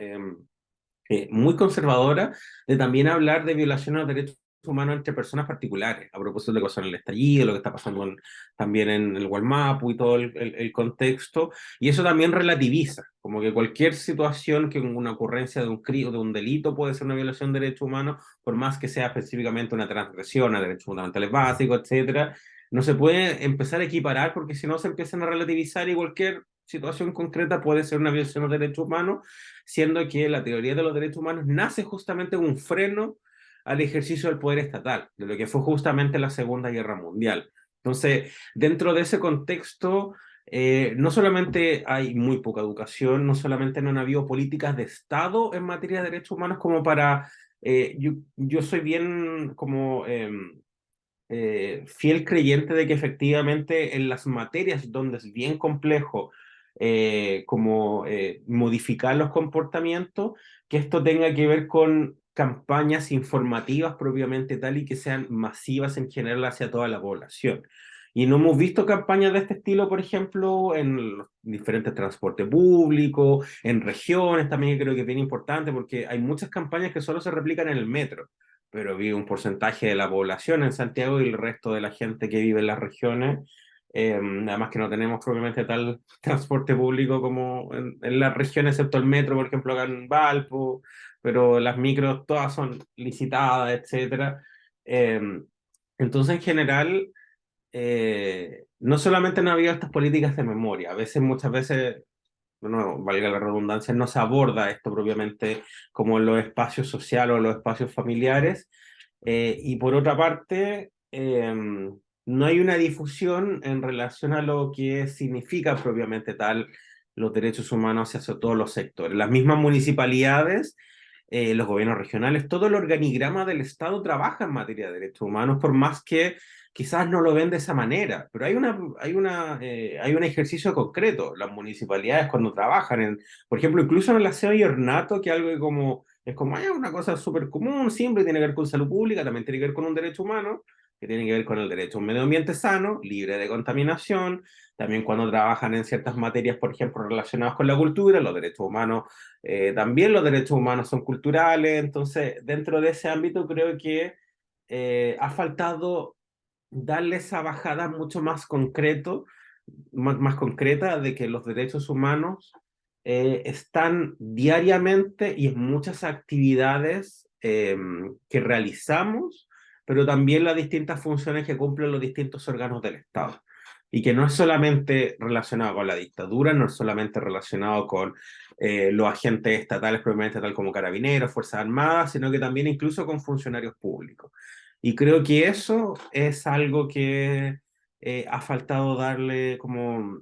B: conservadora de también hablar de violaciones a los derechos humanos entre personas particulares, a propósito de lo que pasó en el estallido, lo que está pasando también en el Gualmapu y todo el contexto, y eso también relativiza, como que cualquier situación, que una ocurrencia de un crimen, de un delito puede ser una violación de derechos humanos, por más que sea específicamente una transgresión a derechos fundamentales básicos, etcétera, no se puede empezar a equiparar porque si no se empiezan a relativizar y cualquier situación concreta puede ser una violación de derechos humanos, siendo que la teoría de los derechos humanos nace justamente como un freno al ejercicio del poder estatal, de lo que fue justamente la Segunda Guerra Mundial. Entonces, dentro de ese contexto, no solamente hay muy poca educación, no solamente no han habido políticas de Estado en materia de derechos humanos como para... yo soy bien como... fiel creyente de que efectivamente en las materias donde es bien complejo como modificar los comportamientos, que esto tenga que ver con campañas informativas propiamente tal y que sean masivas en general hacia toda la población. Y no hemos visto campañas de este estilo, por ejemplo, en los diferentes transportes públicos, en regiones también, que creo que es bien importante, porque hay muchas campañas que solo se replican en el metro, pero vi un porcentaje de la población en Santiago y el resto de la gente que vive en las regiones. Además que no tenemos propiamente tal transporte público como en las regiones, excepto el metro, por ejemplo, acá en Valpo, pero las micros todas son licitadas, etcétera. Entonces, en general, no solamente no ha habido estas políticas de memoria, a veces, muchas veces, no, valga la redundancia, no se aborda esto propiamente como en los espacios sociales o los espacios familiares, y por otra parte, no hay una difusión en relación a lo que significa propiamente tal los derechos humanos hacia todos los sectores. Las mismas municipalidades, los gobiernos regionales, todo el organigrama del Estado trabaja en materia de derechos humanos, por más que quizás no lo ven de esa manera, pero hay un ejercicio concreto. Las municipalidades cuando trabajan en, por ejemplo, incluso en el aseo y ornato, que algo como, es como una cosa súper común, siempre tiene que ver con salud pública, también tiene que ver con un derecho humano, que tiene que ver con el derecho a un medio ambiente sano, libre de contaminación, también cuando trabajan en ciertas materias, por ejemplo, relacionadas con la cultura, los derechos humanos, también los derechos humanos son culturales, entonces dentro de ese ámbito creo que ha faltado darle esa bajada mucho más concreto, más concreta de que los derechos humanos están diariamente y en muchas actividades que realizamos, pero también las distintas funciones que cumplen los distintos órganos del Estado. Y que no es solamente relacionado con la dictadura, no es solamente relacionado con los agentes estatales, probablemente tal como carabineros, Fuerzas Armadas, sino que también incluso con funcionarios públicos. Y creo que eso es algo que ha faltado darle como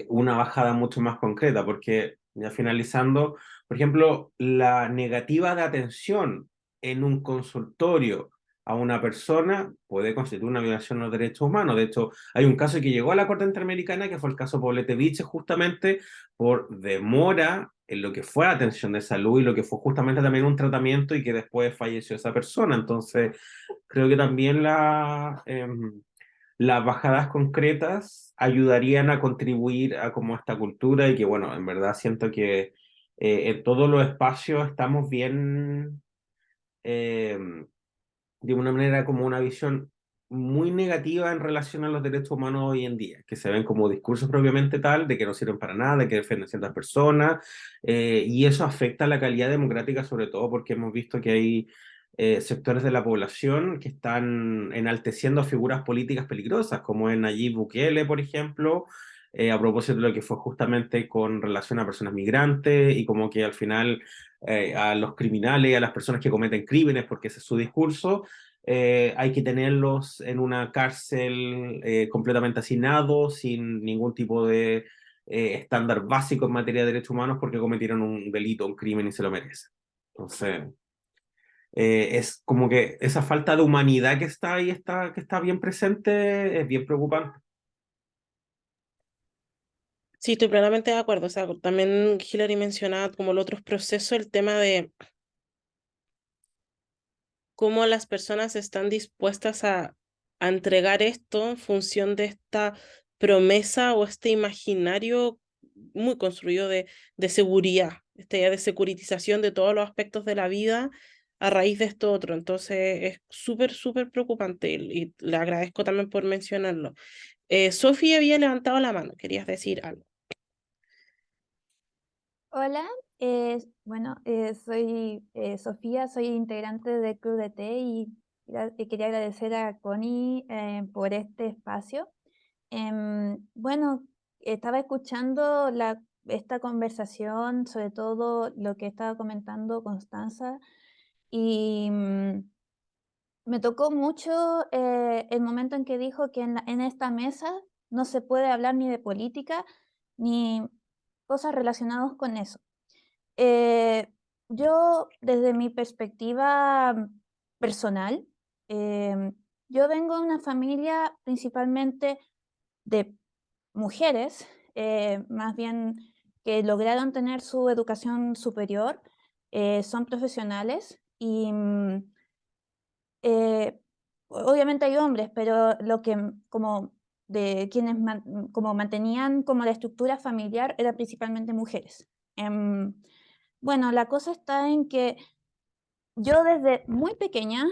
B: una bajada mucho más concreta, porque ya finalizando, por ejemplo, la negativa de atención en un consultorio a una persona puede constituir una violación de los derechos humanos. De hecho, hay un caso que llegó a la Corte Interamericana, que fue el caso Poblete Viche, justamente por demora en lo que fue atención de salud y lo que fue justamente también un tratamiento y que después falleció esa persona. Entonces, creo que también las bajadas concretas ayudarían a contribuir a como esta cultura y que, bueno, en verdad siento que en todos los espacios estamos bien, eh, de una manera como una visión muy negativa en relación a los derechos humanos hoy en día, que se ven como discursos propiamente tal, de que no sirven para nada, de que defienden ciertas personas, y eso afecta a la calidad democrática sobre todo porque hemos visto que hay sectores de la población que están enalteciendo a figuras políticas peligrosas, como es Nayib Bukele, por ejemplo, a propósito de lo que fue justamente con relación a personas migrantes y como que al final a los criminales, a las personas que cometen crímenes, porque ese es su discurso, hay que tenerlos en una cárcel completamente hacinados, sin ningún tipo de estándar básico en materia de derechos humanos, porque cometieron un delito, un crimen y se lo merecen. Entonces, es como que esa falta de humanidad que está ahí, que está bien presente, es bien preocupante.
A: Sí, estoy plenamente de acuerdo. O sea, también Hillary mencionaba como los otros procesos, el tema de cómo las personas están dispuestas a entregar esto en función de esta promesa o este imaginario muy construido de seguridad, esta idea de securitización de todos los aspectos de la vida a raíz de esto otro. Entonces es súper, súper preocupante y le agradezco también por mencionarlo. Sofía había levantado la mano, querías decir algo.
D: Hola, bueno, soy Sofía, soy integrante de Club de Té y quería agradecer a Connie por este espacio. Bueno, estaba escuchando esta conversación, sobre todo lo que estaba comentando Constanza, y me tocó mucho el momento en que dijo que en esta mesa no se puede hablar ni de política ni cosas relacionadas con eso. Eh, yo, desde mi perspectiva personal, yo vengo de una familia principalmente de mujeres, más bien que lograron tener su educación superior, son profesionales y obviamente hay hombres, pero lo que como de quienes como mantenían como la estructura familiar eran principalmente mujeres. Bueno, la cosa está en que yo desde muy pequeña,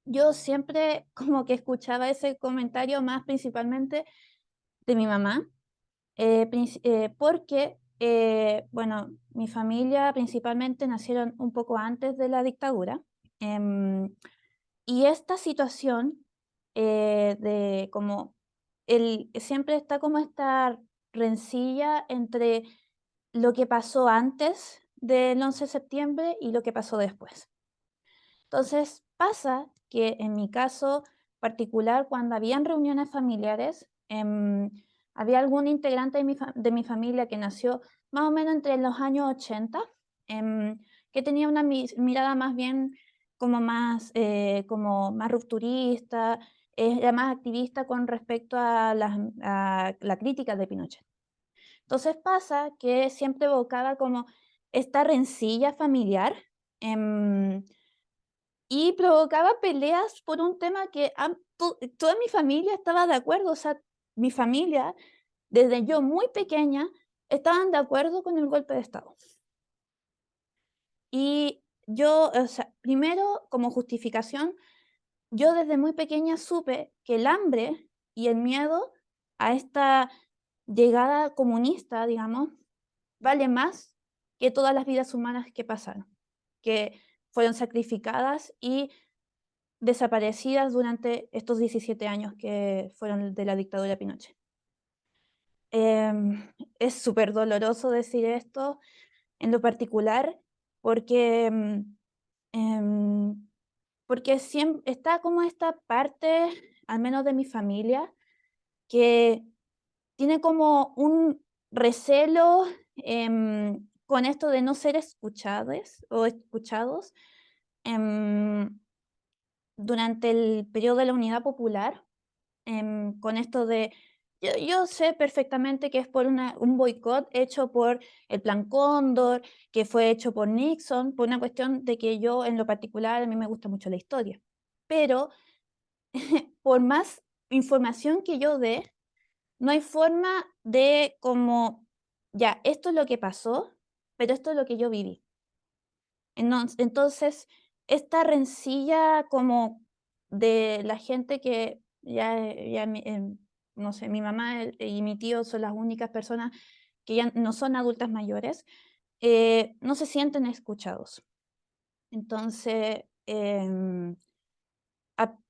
D: yo siempre como que escuchaba ese comentario más principalmente de mi mamá, porque, bueno, mi familia principalmente nacieron un poco antes de la dictadura, y esta situación de como siempre está como esta rencilla entre lo que pasó antes del 11 de septiembre y lo que pasó después. Entonces pasa que en mi caso particular, cuando habían reuniones familiares, había algún integrante de mi familia que nació más o menos entre los años 80, que tenía una mirada más bien como más rupturista, era más activista con respecto a la crítica de Pinochet. Entonces pasa que siempre evocaba como esta rencilla familiar, y provocaba peleas por un tema que toda mi familia estaba de acuerdo. O sea, mi familia, desde yo muy pequeña, estaban de acuerdo con el golpe de Estado. Y yo, o sea, primero, como justificación, yo desde muy pequeña supe que el hambre y el miedo a esta llegada comunista, digamos, vale más que todas las vidas humanas que pasaron, que fueron sacrificadas y desaparecidas durante estos 17 años que fueron de la dictadura de Pinochet. Es súper doloroso decir esto en lo particular porque, porque siempre está como esta parte, al menos de mi familia, que tiene como un recelo con esto de no ser escuchados o escuchados durante el periodo de la Unidad Popular, con esto de, yo sé perfectamente que es por un boicot hecho por el Plan Cóndor, que fue hecho por Nixon, por una cuestión de que yo en lo particular, a mí me gusta mucho la historia. Pero por más información que yo dé, no hay forma de como, ya, esto es lo que pasó, pero esto es lo que yo viví. Entonces, esta rencilla como de la gente que no sé, mi mamá y mi tío son las únicas personas que ya no son adultas mayores, no se sienten escuchados. Entonces,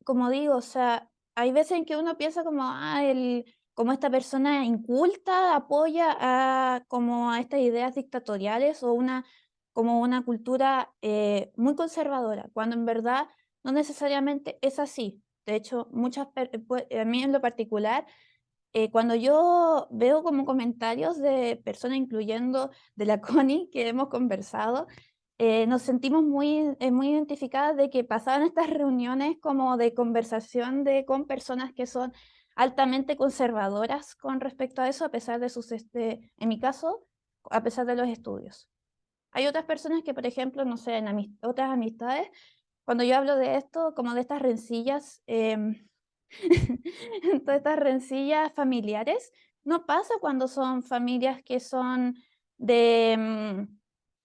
D: como digo, o sea, hay veces en que uno piensa como, como esta persona inculta apoya como a estas ideas dictatoriales o como una cultura muy conservadora, cuando en verdad no necesariamente es así. De hecho, a mí en lo particular, cuando yo veo como comentarios de personas, incluyendo de la Connie, que hemos conversado, nos sentimos muy identificadas de que pasaban estas reuniones como de conversación con personas que son altamente conservadoras con respecto a eso, a pesar de en mi caso, a pesar de los estudios. Hay otras personas que, por ejemplo, no sé, en otras amistades, cuando yo hablo de esto, como de estas rencillas, todas estas rencillas familiares, no pasa cuando son familias que son de,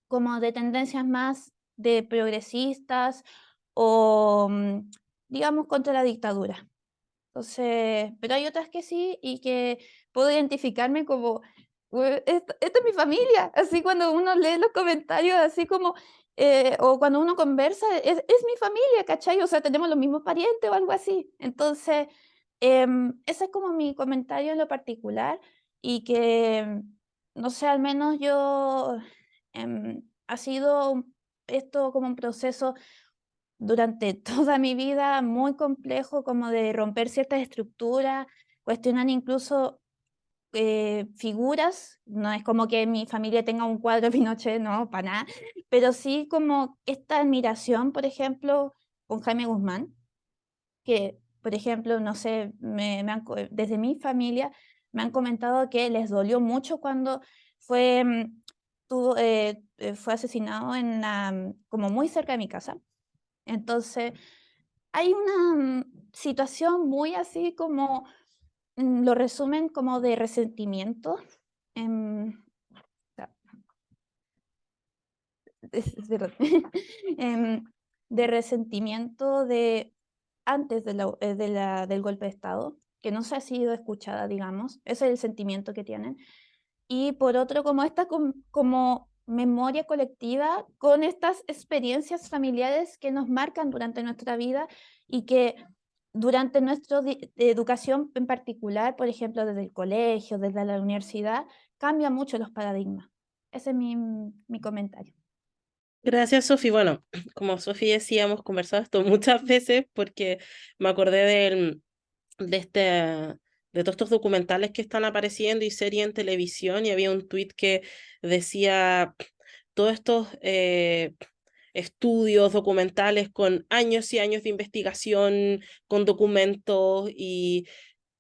D: como de tendencias más de progresistas o, digamos, contra la dictadura. Entonces, pero hay otras que sí y que puedo identificarme como, esta es mi familia", así cuando uno lee los comentarios, así como, o cuando uno conversa, es mi familia, ¿cachai? O sea, tenemos los mismos parientes o algo así. Entonces, ese es como mi comentario en lo particular y que, no sé, al menos yo, ha sido esto como un proceso durante toda mi vida muy complejo, como de romper ciertas estructuras, cuestionar incluso figuras. No es como que mi familia tenga un cuadro de Pinochet, no, para nada, pero sí como esta admiración, por ejemplo, con Jaime Guzmán, que, por ejemplo, no sé, desde mi familia me han comentado que les dolió mucho cuando fue, fue asesinado como muy cerca de mi casa. Entonces, hay una situación muy así como, lo resumen como de resentimiento. Ya, perdón. em, de resentimiento de antes del golpe de Estado, que no se ha sido escuchada, digamos. Ese es el sentimiento que tienen. Y por otro, como esta como memoria colectiva con estas experiencias familiares que nos marcan durante nuestra vida y que durante nuestra educación en particular, por ejemplo, desde el colegio, desde la universidad, cambian mucho los paradigmas. Ese es mi comentario.
A: Gracias, Sofi. Bueno, como Sofi decía, hemos conversado esto muchas veces porque me acordé de este, de todos estos documentales que están apareciendo y series en televisión, y había un tuit que decía todos estos estudios documentales con años y años de investigación, con documentos, y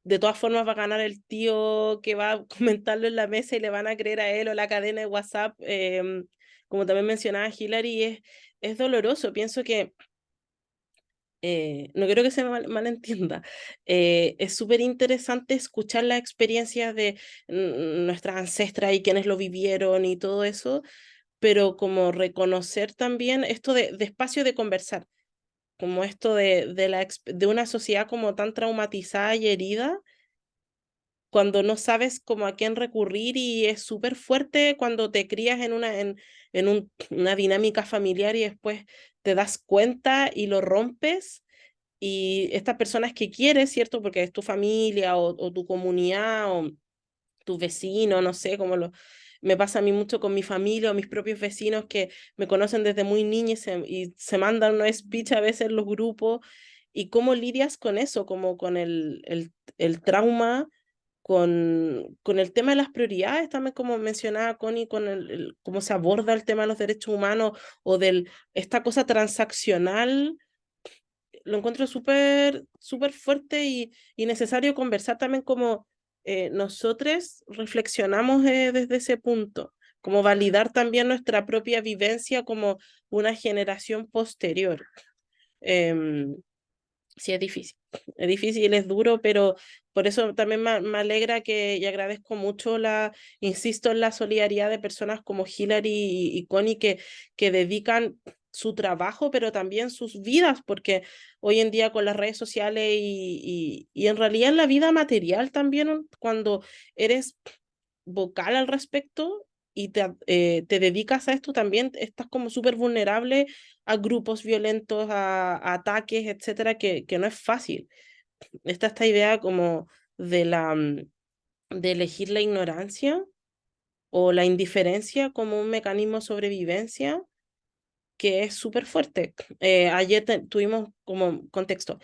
A: de todas formas va a ganar el tío que va a comentarlo en la mesa y le van a creer a él, o la cadena de WhatsApp, como también mencionaba Hillary. Es doloroso. Pienso que no quiero que se me malentienda, es súper interesante escuchar las experiencias de nuestras ancestras y quienes lo vivieron y todo eso, pero como reconocer también esto de espacio de conversar, como esto de una sociedad como tan traumatizada y herida, cuando no sabes como a quién recurrir, y es súper fuerte cuando te crías en una dinámica familiar y después te das cuenta y lo rompes, y estas personas que quieres, ¿cierto? Porque es tu familia o tu comunidad o tus vecinos, no sé, me pasa a mí mucho con mi familia o mis propios vecinos que me conocen desde muy niña y se mandan una speech a veces en los grupos. ¿Y cómo lidias con eso? Como con el trauma, con el tema de las prioridades, también como mencionaba Connie, con cómo se aborda el tema de los derechos humanos o esta cosa transaccional. Lo encuentro súper, súper fuerte y necesario conversar también como nosotros reflexionamos desde ese punto, como validar también nuestra propia vivencia como una generación posterior. Em, sí, es difícil, es duro, pero por eso también me alegra y agradezco mucho insisto en la solidaridad de personas como Hillary y Connie que dedican su trabajo, pero también sus vidas, porque hoy en día con las redes sociales y en realidad en la vida material también, cuando eres vocal al respecto y te dedicas a esto, también estás como súper vulnerable a grupos violentos, a ataques, etcétera, que no es fácil. Está esta idea como de de elegir la ignorancia o la indiferencia como un mecanismo de sobrevivencia, que es súper fuerte. Ayer tuvimos como contexto,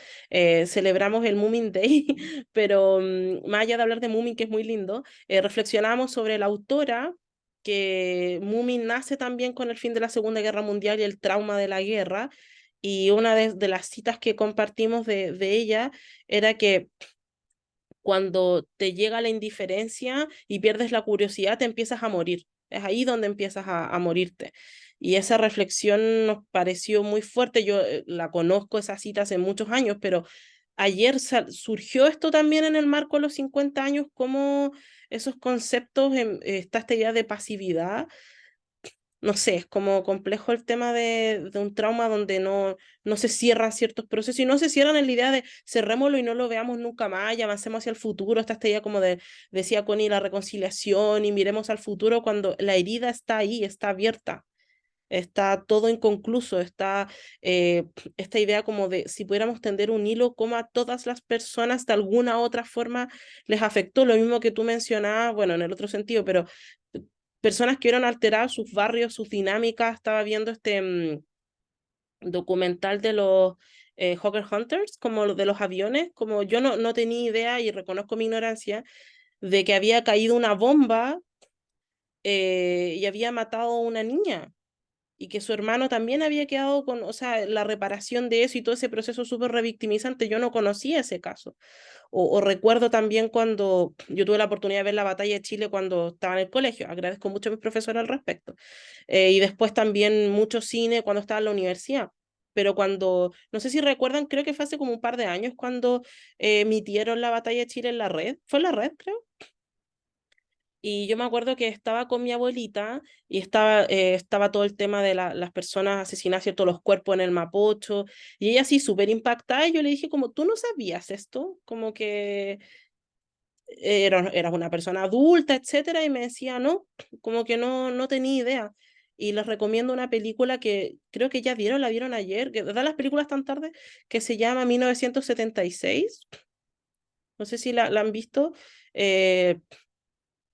A: celebramos el Moomin Day, pero más allá de hablar de Moomin, que es muy lindo, reflexionamos sobre la autora, que Moomin nace también con el fin de la Segunda Guerra Mundial y el trauma de la guerra, y una de las citas que compartimos de ella era que cuando te llega la indiferencia y pierdes la curiosidad, te empiezas a morir. Es ahí donde empiezas a morirte. Y esa reflexión nos pareció muy fuerte. Yo la conozco, esa cita, hace muchos años, pero ayer surgió esto también en el marco de los 50 años, como esos conceptos, está esta idea de pasividad. No sé, es como complejo el tema de un trauma donde no se cierran ciertos procesos, y no se cierran en la idea de cerrémoslo y no lo veamos nunca más y avancemos hacia el futuro. Está esta idea como decía Connie, la reconciliación, y miremos al futuro cuando la herida está ahí, está abierta, está todo inconcluso, está esta idea como de si pudiéramos tender un hilo, como a todas las personas de alguna u otra forma les afectó, lo mismo que tú mencionabas, bueno, en el otro sentido, pero personas que vieron alterados sus barrios, sus dinámicas. Estaba viendo este documental de los Hawker Hunters, como de los aviones, como yo no tenía idea, y reconozco mi ignorancia, de que había caído una bomba y había matado a una niña, y que su hermano también había quedado con, o sea, la reparación de eso y todo ese proceso súper revictimizante. Yo no conocía ese caso. O recuerdo también cuando yo tuve la oportunidad de ver la batalla de Chile cuando estaba en el colegio. Agradezco mucho a mis profesores al respecto. Y después también mucho cine cuando estaba en la universidad. pero cuando, no sé si recuerdan, creo que fue hace como un par de años cuando emitieron la batalla de Chile en la red, fue en la red, creo. Y yo me acuerdo que estaba con mi abuelita y estaba todo el tema de las personas asesinadas, ¿cierto? Los cuerpos en el Mapocho. Y ella sí, súper impactada. Y yo le dije como, ¿tú no sabías esto? Como que eras una persona adulta, etcétera. Y me decía, no, como que no tenía idea. Y les recomiendo una película que creo que ya vieron, la vieron ayer, que da las películas tan tarde, que se llama 1976. No sé si la han visto. Eh,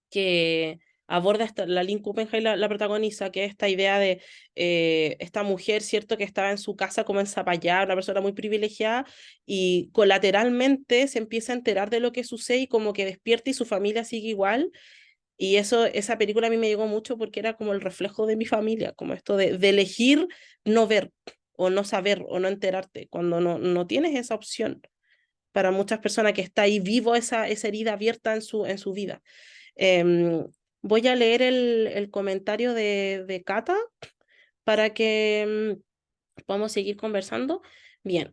A: que aborda la Lynn Kuppenheim la protagoniza, que es esta idea de esta mujer, ¿cierto?, que estaba en su casa como en Zapallar, una persona muy privilegiada, y colateralmente se empieza a enterar de lo que sucede y como que despierta y su familia sigue igual. Y esa película a mí me llegó mucho porque era como el reflejo de mi familia, como esto de elegir no ver o no saber o no enterarte, cuando no tienes esa opción. Para muchas personas que está ahí vivo esa herida abierta en su vida. Voy a leer el comentario de Cata para que podamos seguir conversando. Bien,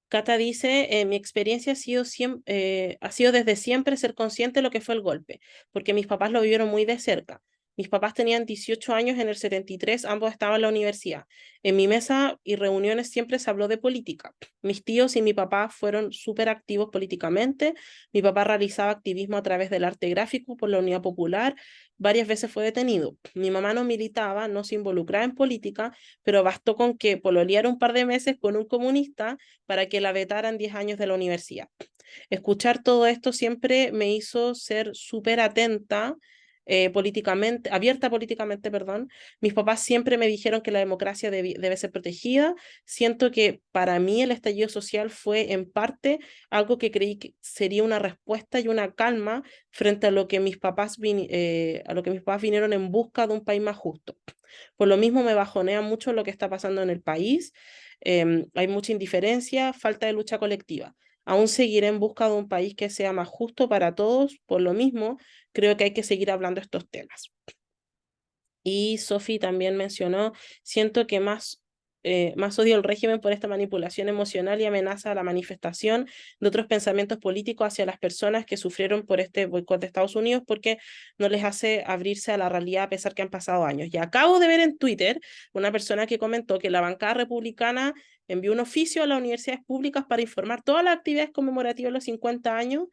A: Cata dice, mi experiencia ha sido desde siempre ser consciente de lo que fue el golpe, porque mis papás lo vivieron muy de cerca. Mis papás tenían 18 años en el 73, ambos estaban en la universidad. En mi mesa y reuniones siempre se habló de política. Mis tíos y mi papá fueron súper activos políticamente. Mi papá realizaba activismo a través del arte gráfico por la Unidad Popular. Varias veces fue detenido. Mi mamá no militaba, no se involucraba en política, pero bastó con que pololeara un par de meses con un comunista para que la vetaran 10 años de la universidad. Escuchar todo esto siempre me hizo ser súper atenta políticamente, abierta políticamente, perdón. Mis papás siempre me dijeron que la democracia debe ser protegida. Siento que para mí el estallido social fue en parte algo que creí que sería una respuesta y una calma frente a lo que a lo que mis papás vinieron en busca de un país más justo. Por lo mismo me bajonea mucho lo que está pasando en el país. Hay mucha indiferencia, falta de lucha colectiva. Aún seguiré en busca de un país que sea más justo para todos. Por lo mismo, creo que hay que seguir hablando de estos temas. Y Sophie también mencionó, siento que más odio al régimen por esta manipulación emocional y amenaza a la manifestación de otros pensamientos políticos hacia las personas que sufrieron por este boicot de Estados Unidos porque no les hace abrirse a la realidad a pesar que han pasado años. Y acabo de ver en Twitter una persona que comentó que la bancada republicana envió un oficio a las universidades públicas para informar todas las actividades conmemorativas de los 50 años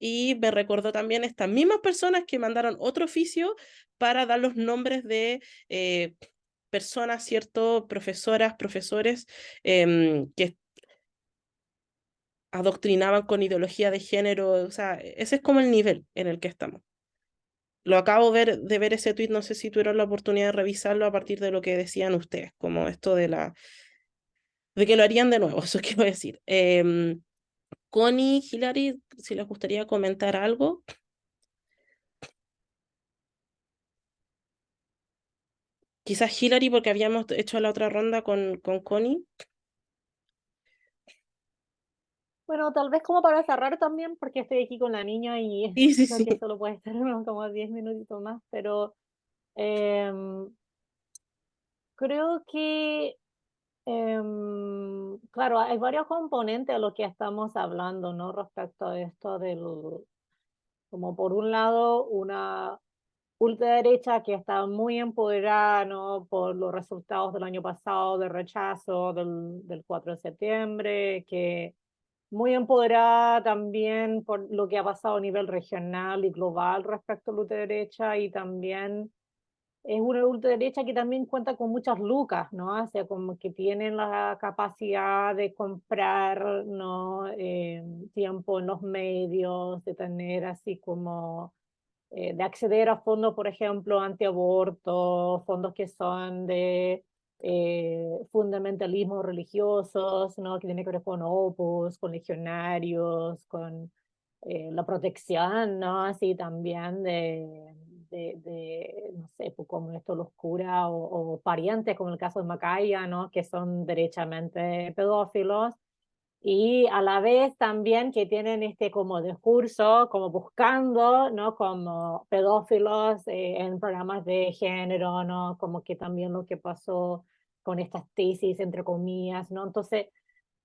A: y me recordó también estas mismas personas que mandaron otro oficio para dar los nombres de personas, ¿cierto? Profesoras, profesores que adoctrinaban con ideología de género. O sea, ese es como el nivel en el que estamos. Lo acabo de ver ese tweet, no sé si tuvieron la oportunidad de revisarlo a partir de lo que decían ustedes, como esto de que lo harían de nuevo, eso quiero decir. Connie, Hilary, si les gustaría comentar algo. Quizás Hilary, porque habíamos hecho la otra ronda con Connie.
C: Bueno, tal vez como para cerrar también, porque estoy aquí con la niña y
A: Sí, sí,
C: creo que
A: sí.
C: solo puede estar unos como 10 minutitos más, pero em, creo que, claro, hay varios componentes a lo que estamos hablando, ¿no? Respecto a esto como por un lado, una ultraderecha que está muy empoderada, ¿no? Por los resultados del año pasado de rechazo del 4 de septiembre, que muy empoderada también por lo que ha pasado a nivel regional y global respecto a la ultraderecha y también es una ultraderecha que también cuenta con muchas lucas, ¿no? O sea, como que tienen la capacidad de comprar, ¿no? Tiempo en los medios, de tener así como de acceder a fondos, por ejemplo, antiaborto, fondos que son de fundamentalismos religiosos, ¿no? Que tiene que ver con opus, con legionarios, con la protección, ¿no? Así también no sé, pues como esto los curas o parientes, como el caso de Macaya, ¿no? Que son derechamente pedófilos y a la vez también que tienen este como discurso, como buscando, ¿no? Como pedófilos en programas de género, ¿no? Como que también lo que pasó con estas tesis, entre comillas, ¿no? Entonces,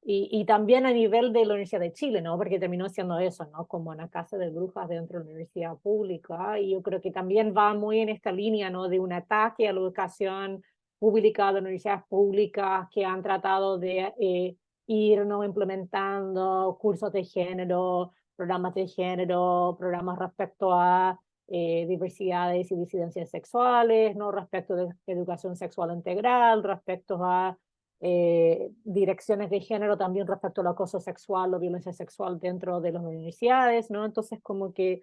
C: y también a nivel de la Universidad de Chile, ¿no? Porque terminó siendo eso, ¿no? Como una casa de brujas dentro de la universidad pública, y yo creo que también va muy en esta línea, ¿no? De un ataque a la educación pública, de universidades públicas que han tratado de ir, ¿no? Implementando cursos de género, programas respecto a diversidades y disidencias sexuales, ¿no? Respecto de educación sexual integral, respecto a direcciones de género también respecto al acoso sexual o violencia sexual dentro de las universidades, ¿no? Entonces, como que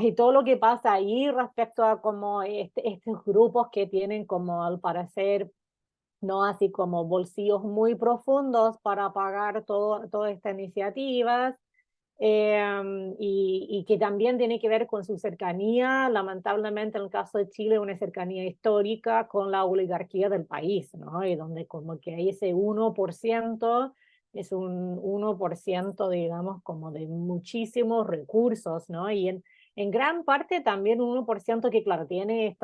C: y todo lo que pasa ahí respecto a como estos grupos que tienen como al parecer, ¿no? Así como bolsillos muy profundos para pagar todas estas iniciativas, y que también tiene que ver con su cercanía, lamentablemente en el caso de Chile, una cercanía histórica con la oligarquía del país, ¿no? Y donde como que hay ese 1%, es un 1%, digamos, como de muchísimos recursos, ¿no? Y en gran parte también un 1% que, claro, tiene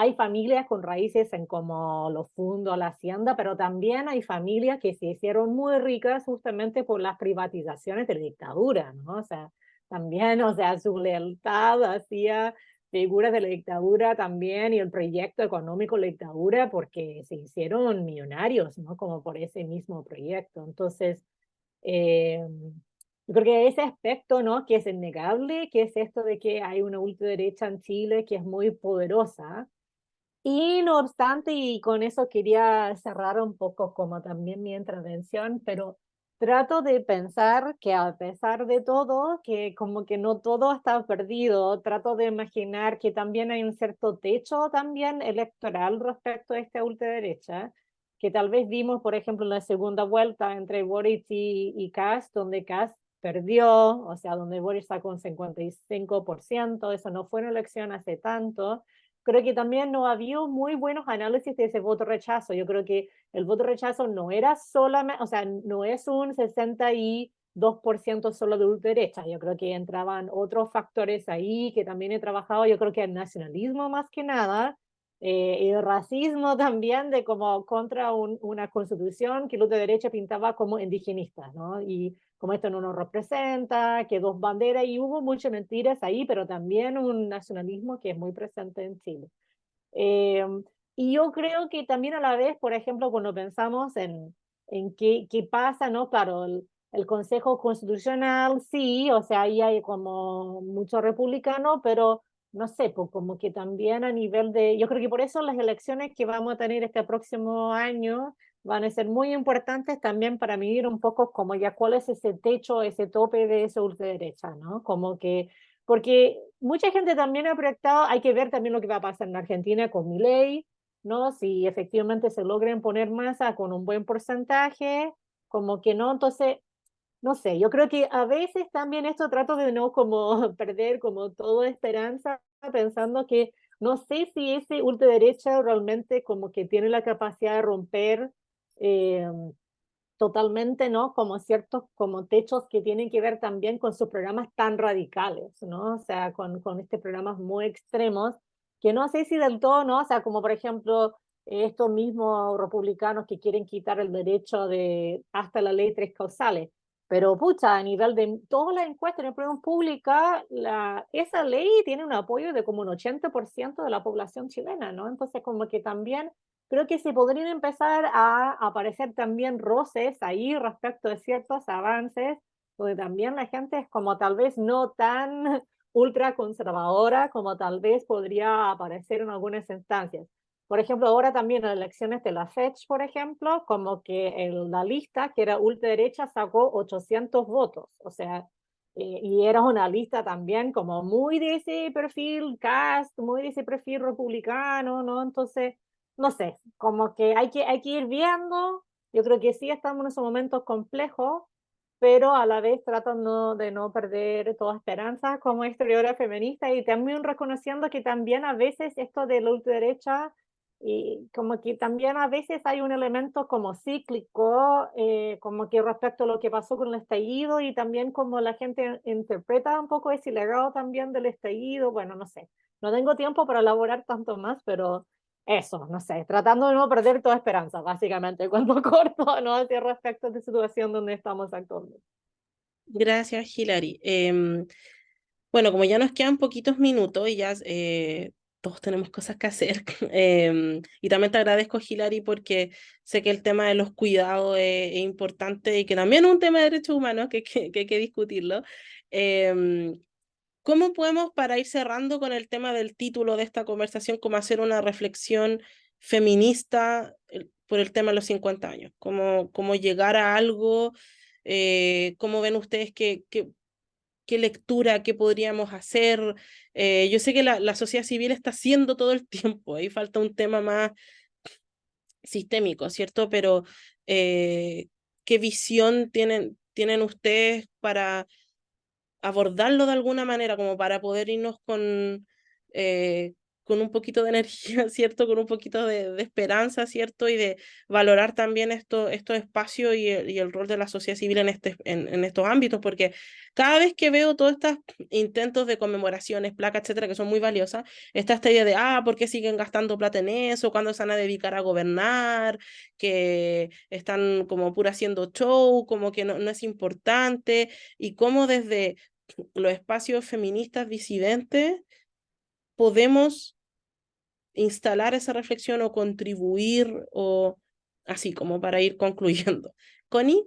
C: hay familias con raíces en como los fondos, la hacienda, pero también hay familias que se hicieron muy ricas justamente por las privatizaciones de la dictadura, ¿no? O sea, también, o sea, su lealtad hacia figuras de la dictadura también y el proyecto económico de la dictadura porque se hicieron millonarios, ¿no? Como por ese mismo proyecto. Entonces, eh, yo creo que ese aspecto, ¿no? Que es innegable, que es esto de que hay una ultraderecha en Chile que es muy poderosa, y no obstante, y con eso quería cerrar un poco como también mi intervención, pero trato de pensar que a pesar de todo, que como que no todo está perdido, trato de imaginar que también hay un cierto techo también electoral respecto a esta ultraderecha, que tal vez vimos, por ejemplo, en la segunda vuelta entre Boric y Kast, donde Kast perdió, o sea, donde Boric sacó un 55%, eso no fue una elección hace tanto. Creo que también no había muy buenos análisis de ese voto rechazo. Yo creo que el voto rechazo no era solamente, o sea, no es un 62% solo de ultraderecha. Yo creo que entraban otros factores ahí que también he trabajado. Yo creo que el nacionalismo más que nada, y el racismo también de como contra una constitución que la ultraderecha pintaba como indigenista, ¿no? Y como esto no nos representa, que dos banderas, y hubo muchas mentiras ahí, pero también un nacionalismo que es muy presente en Chile. Eh, y yo creo que también a la vez, por ejemplo, cuando pensamos en qué pasa, ¿no? Claro, el Consejo Constitucional, sí, o sea, ahí hay como mucho republicano, pero no sé, pues como que también a nivel de, yo creo que por eso las elecciones que vamos a tener este próximo año van a ser muy importantes también para medir un poco como ya cuál es ese techo, ese tope de esa ultraderecha, ¿no? Como que porque mucha gente también ha proyectado, hay que ver también lo que va a pasar en Argentina con Milei, ¿no? Si efectivamente se logran poner masa con un buen porcentaje, como que no, entonces, no sé, yo creo que a veces también esto trato de no como perder como toda esperanza, pensando que no sé si ese ultraderecha realmente como que tiene la capacidad de romper eh, totalmente, ¿no? Como ciertos, como techos que tienen que ver también con sus programas tan radicales, ¿no? O sea, con estos programas muy extremos, que no sé si del todo, ¿no? O sea, como por ejemplo, estos mismos republicanos que quieren quitar el derecho de hasta la ley tres causales. Pero, pucha, a nivel de todas las encuestas en opinión pública, esa ley tiene un apoyo de como un 80% de la población chilena, ¿no? Entonces, como que también creo que se podrían empezar a aparecer también roces ahí respecto de ciertos avances, donde también la gente es como tal vez no tan ultra conservadora como tal vez podría aparecer en algunas instancias. Por ejemplo, ahora también en las elecciones de la FECH, por ejemplo, como que la lista que era ultraderecha sacó 800 votos, o sea, y era una lista también como muy de ese perfil cast, muy de ese perfil republicano, ¿no? Entonces, no sé, como que hay que ir viendo. Yo creo que sí estamos en esos momentos complejos, pero a la vez tratando de no perder toda esperanza como historiadora feminista, y también reconociendo que también a veces esto de la ultraderecha, y como que también a veces hay un elemento como cíclico, como que respecto a lo que pasó con el estallido, y también como la gente interpreta un poco ese legado también del estallido. Bueno, no sé, no tengo tiempo para elaborar tanto más, pero eso, no sé, tratando de no perder toda esperanza, básicamente, cuando corto, ¿no? Así respecto a la situación donde estamos actualmente.
A: Gracias, Hilary. Bueno, como ya nos quedan poquitos minutos y ya todos tenemos cosas que hacer, y también te agradezco, Hilary, porque sé que el tema de los cuidados es importante y que también es un tema de derechos humanos que hay que discutirlo. Em, ¿Cómo podemos, para ir cerrando con el tema del título de esta conversación, cómo hacer una reflexión feminista por el tema de los 50 años? ¿Cómo llegar a algo? ¿Cómo ven ustedes qué lectura, qué podríamos hacer? Yo sé que la sociedad civil está haciendo todo el tiempo, ahí falta un tema más sistémico, ¿cierto? Pero ¿qué visión tienen ustedes para abordarlo de alguna manera, como para poder irnos con un poquito de energía, ¿cierto? Con un poquito de esperanza, ¿cierto? Y de valorar también estos espacios y el rol de la sociedad civil en estos ámbitos, porque cada vez que veo todos estos intentos de conmemoraciones, placas, etcétera, que son muy valiosas, está esta idea de, ¿por qué siguen gastando plata en eso? ¿Cuándo se van a dedicar a gobernar? Que están como pura haciendo show, como que no es importante, y cómo desde los espacios feministas disidentes podemos instalar esa reflexión o contribuir o así como para ir concluyendo. Connie,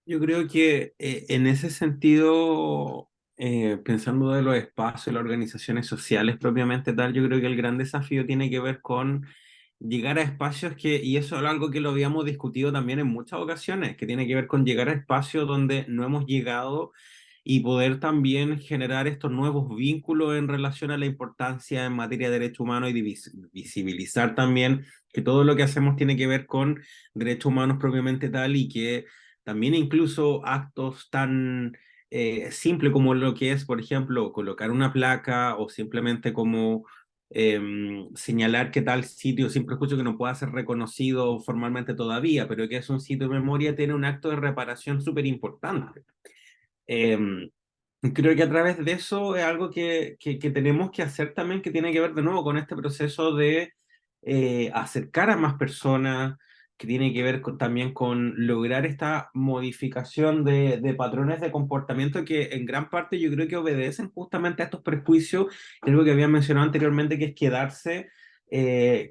B: Yo creo que en ese sentido, pensando de los espacios y las organizaciones sociales propiamente tal, yo creo que el gran desafío tiene que ver con llegar a espacios y eso es algo que lo habíamos discutido también en muchas ocasiones, que tiene que ver con llegar a espacios donde no hemos llegado y poder también generar estos nuevos vínculos en relación a la importancia en materia de derechos humanos y visibilizar también que todo lo que hacemos tiene que ver con derechos humanos propiamente tal y que también incluso actos tan simples como lo que es, por ejemplo, colocar una placa o simplemente como señalar que tal sitio, siempre escucho que no pueda ser reconocido formalmente todavía, pero que es un sitio de memoria, tiene un acto de reparación súper importante. Creo que a través de eso es algo que tenemos que hacer también, que tiene que ver de nuevo con este proceso de acercar a más personas, que tiene que ver también con lograr esta modificación de patrones de comportamiento que en gran parte yo creo que obedecen justamente a estos prejuicios, que es lo que había mencionado anteriormente, que es quedarse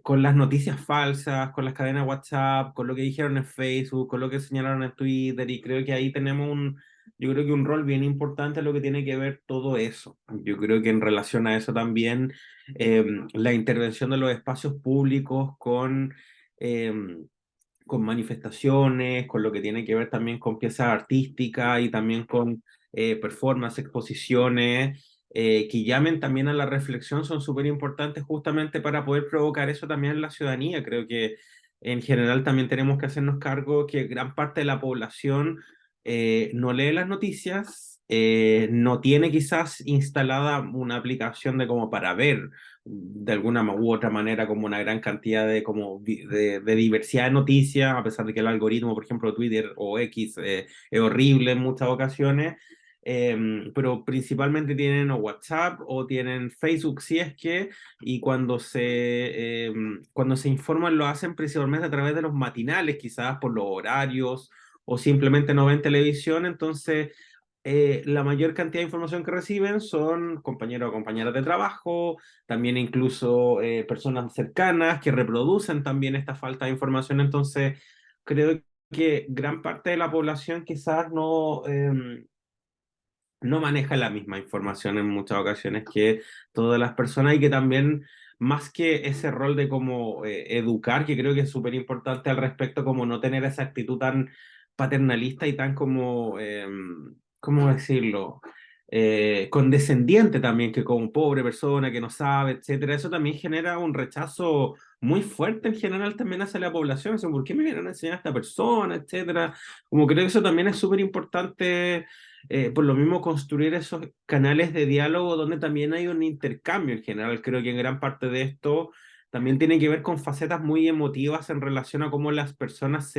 B: con las noticias falsas, con las cadenas WhatsApp, con lo que dijeron en Facebook, con lo que señalaron en Twitter, y creo que ahí tenemos yo creo que un rol bien importante es lo que tiene que ver todo eso. Yo creo que en relación a eso también la intervención de los espacios públicos eh, con manifestaciones, con lo que tiene que ver también con piezas artísticas y también con performance, exposiciones, que llamen también a la reflexión son súper importantes justamente para poder provocar eso también en la ciudadanía. Creo que en general también tenemos que hacernos cargo que gran parte de la población no lee las noticias, no tiene quizás instalada una aplicación de como para ver de alguna u otra manera como una gran cantidad de diversidad de noticias, a pesar de que el algoritmo, por ejemplo, Twitter o X es horrible en muchas ocasiones, pero principalmente tienen o WhatsApp o tienen Facebook si es que, y cuando se informan lo hacen principalmente a través de los matinales, quizás por los horarios o simplemente no ven televisión, entonces la mayor cantidad de información que reciben son compañeros o compañeras de trabajo, también incluso personas cercanas que reproducen también esta falta de información, entonces creo que gran parte de la población quizás no maneja la misma información en muchas ocasiones que todas las personas y que también, más que ese rol de como educar, que creo que es súper importante al respecto, como no tener esa actitud tan paternalista y tan como, ¿cómo decirlo? Condescendiente también, que como pobre persona que no sabe, etcétera, eso también genera un rechazo muy fuerte en general también hacia la población, o sea, ¿por qué me vienen a enseñar a esta persona, etcétera? Como creo que eso también es súper importante por lo mismo construir esos canales de diálogo donde también hay un intercambio en general. Creo que en gran parte de esto también tiene que ver con facetas muy emotivas en relación a cómo las personas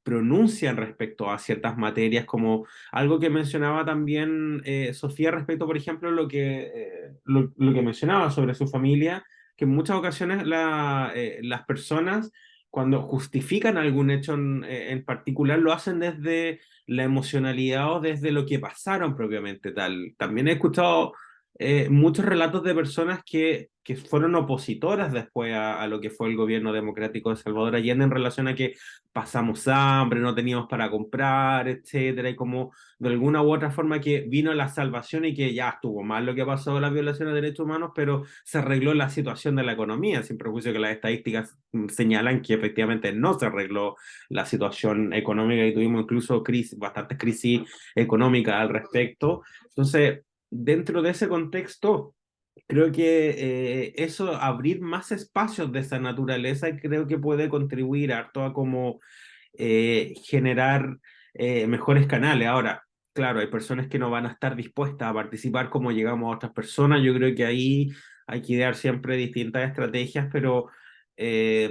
B: pronuncian respecto a ciertas materias, como algo que mencionaba también Sofía respecto, por ejemplo, lo que mencionaba sobre su familia, que en muchas ocasiones las personas, cuando justifican algún hecho en particular, lo hacen desde la emocionalidad o desde lo que pasaron propiamente tal. También he escuchado muchos relatos de personas que fueron opositoras después a lo que fue el gobierno democrático de Salvador Allende en relación a que pasamos hambre, no teníamos para comprar, etcétera, y como de alguna u otra forma que vino la salvación y que ya estuvo mal lo que pasó, las violaciones de derechos humanos, pero se arregló la situación de la economía, sin perjuicio que las estadísticas señalan que efectivamente no se arregló la situación económica y tuvimos incluso bastantes crisis económicas al respecto. Entonces, dentro de ese contexto, creo que eso, abrir más espacios de esa naturaleza, creo que puede contribuir harto a como generar mejores canales. Ahora, claro, hay personas que no van a estar dispuestas a participar como llegamos a otras personas. Yo creo que ahí hay que idear siempre distintas estrategias, pero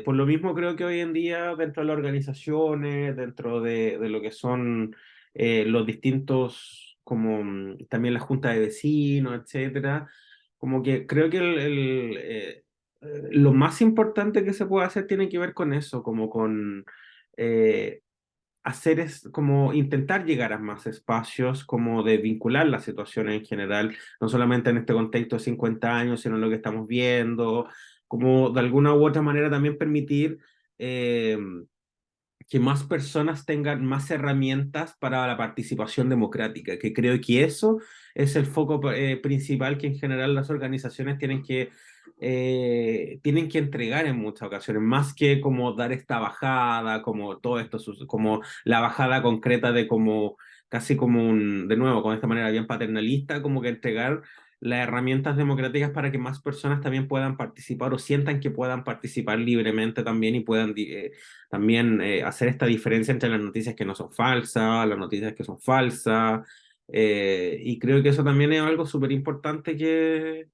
B: por lo mismo creo que hoy en día dentro de las organizaciones, dentro de lo que son los distintos, como también la junta de vecinos, etcétera, como que creo que lo más importante que se puede hacer tiene que ver con eso, como con eh, hacer es como intentar llegar a más espacios, como de vincular la situación en general, no solamente en este contexto de 50 años, sino en lo que estamos viendo, como de alguna u otra manera también permitir eh, que más personas tengan más herramientas para la participación democrática, que creo que eso es el foco principal que en general las organizaciones tienen que entregar en muchas ocasiones, más que como dar esta bajada, como todo esto, como la bajada concreta de como casi como de nuevo, con esta manera bien paternalista, como que entregar las herramientas democráticas para que más personas también puedan participar o sientan que puedan participar libremente también y puedan también hacer esta diferencia entre las noticias que no son falsas, las noticias que son falsas, y creo que eso también es algo súper importante que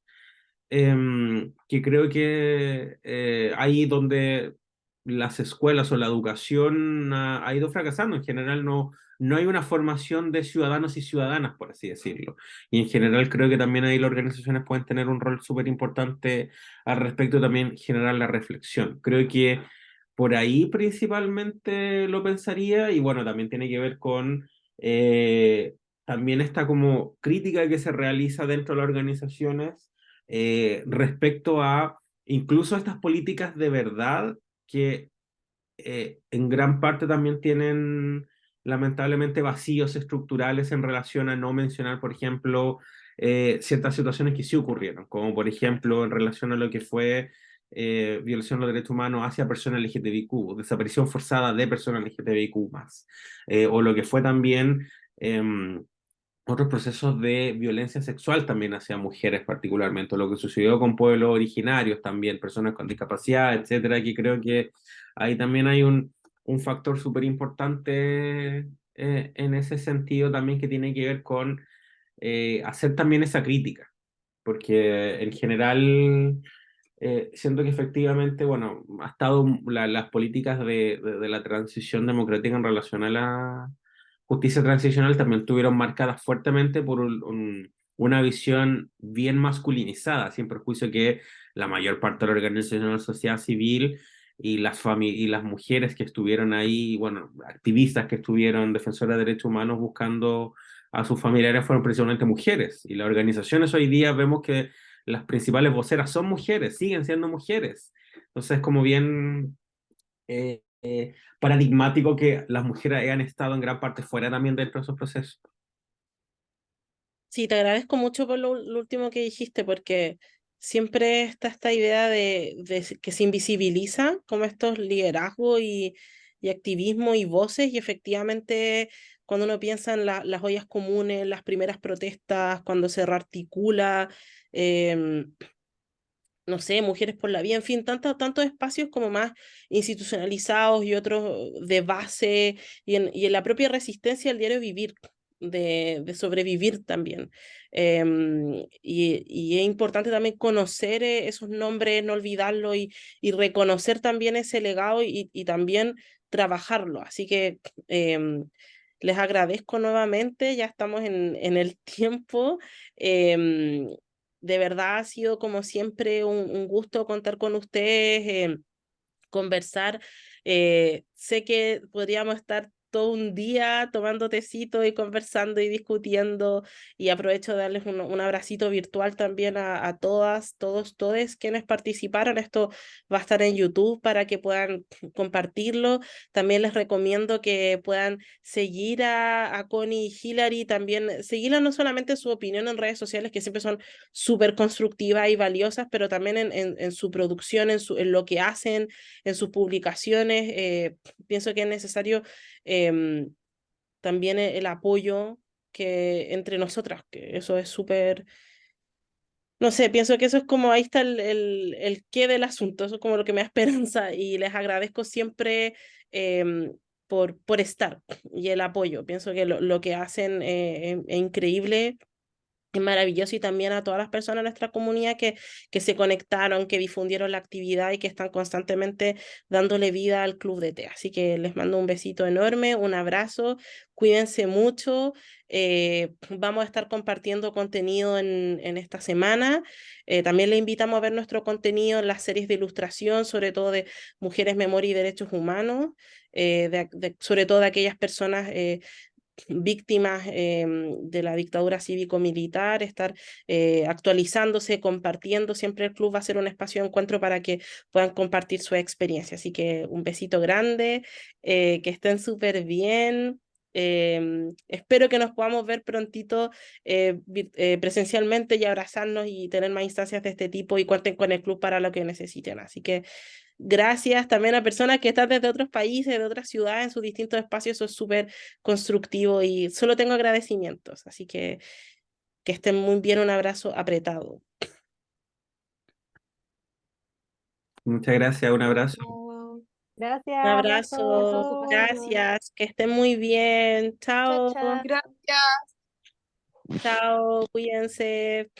B: creo que ahí donde las escuelas o la educación ha ido fracasando. En general no hay una formación de ciudadanos y ciudadanas, por así decirlo. Y en general creo que también ahí las organizaciones pueden tener un rol súper importante al respecto, también generar la reflexión. Creo que por ahí principalmente lo pensaría y bueno, también tiene que ver con también esta como crítica que se realiza dentro de las organizaciones respecto a incluso estas políticas de verdad que en gran parte también tienen lamentablemente vacíos estructurales en relación a no mencionar, por ejemplo, ciertas situaciones que sí ocurrieron, como por ejemplo en relación a lo que fue violación de los derechos humanos hacia personas LGTBIQ, desaparición forzada de personas LGTBIQ más, o lo que fue también otros procesos de violencia sexual también hacia mujeres particularmente, lo que sucedió con pueblos originarios también, personas con discapacidad, etcétera, que creo que ahí también hay un factor súper importante en ese sentido también que tiene que ver con hacer también esa crítica, porque en general siento que efectivamente, bueno, ha estado las políticas de la transición democrática en relación a la justicia transicional también estuvieron marcadas fuertemente por una visión bien masculinizada, sin perjuicio que la mayor parte de la organización de la sociedad civil y y las mujeres que estuvieron ahí, bueno, activistas que estuvieron, defensoras de derechos humanos buscando a sus familiares fueron precisamente mujeres. Y las organizaciones hoy día vemos que las principales voceras son mujeres, siguen siendo mujeres. Entonces, como bien paradigmático que las mujeres hayan estado en gran parte fuera también dentro de esos procesos.
A: Sí, te agradezco mucho por lo último que dijiste, porque siempre está esta idea de que se invisibiliza como estos liderazgos y activismo y voces, y efectivamente cuando uno piensa en las ollas comunes, las primeras protestas, cuando se rearticula, em, no sé, Mujeres por la Vida, en fin, tantos espacios como más institucionalizados y otros de base, y en la propia resistencia al diario vivir, de sobrevivir también. Y es importante también conocer esos nombres, no olvidarlo y reconocer también ese legado y también trabajarlo. Así que les agradezco nuevamente, ya estamos en el tiempo. De verdad ha sido como siempre un gusto contar con ustedes, conversar. Sé que podríamos estar todo un día tomando tecito y conversando y discutiendo, y aprovecho de darles un abracito virtual también a todas, todos, todes quienes participaron. Esto va a estar en YouTube para que puedan compartirlo. También les recomiendo que puedan seguir a Connie y Hilary, también seguirla no solamente su opinión en redes sociales, que siempre son súper constructivas y valiosas, pero también en su producción, en lo que hacen, en sus publicaciones. Pienso que es necesario también el apoyo que entre nosotras, que eso es súper, no sé, pienso que eso es como, ahí está el qué del asunto, eso es como lo que me da esperanza, y les agradezco siempre por estar y el apoyo. Pienso que lo que hacen es increíble, es maravilloso, y también a todas las personas de nuestra comunidad que se conectaron, que difundieron la actividad y que están constantemente dándole vida al Club de Té. Así que les mando un besito enorme, un abrazo, cuídense mucho. Vamos a estar compartiendo contenido en esta semana. También le invitamos a ver nuestro contenido en las series de ilustración, sobre todo de Mujeres, Memoria y Derechos Humanos, sobre todo de aquellas personas víctimas de la dictadura cívico-militar, estar actualizándose, compartiendo. Siempre el club va a ser un espacio de encuentro para que puedan compartir su experiencia. Así que un besito grande, que estén súper bien. Espero que nos podamos ver prontito presencialmente, y abrazarnos y tener más instancias de este tipo, y cuenten con el club para lo que necesiten. Así que gracias también a personas que están desde otros países, de otras ciudades, en sus distintos espacios. Eso es súper constructivo y solo tengo agradecimientos. Así que estén muy bien, un abrazo apretado.
B: Muchas gracias, un abrazo.
D: Chao.
C: Gracias,
A: Un
C: abrazo, que
A: abrazo,
C: pasen bien.
A: gracias, que estén muy bien.
D: Chao,
A: Chao,
D: chao.
E: Gracias.
A: chao, cuídense.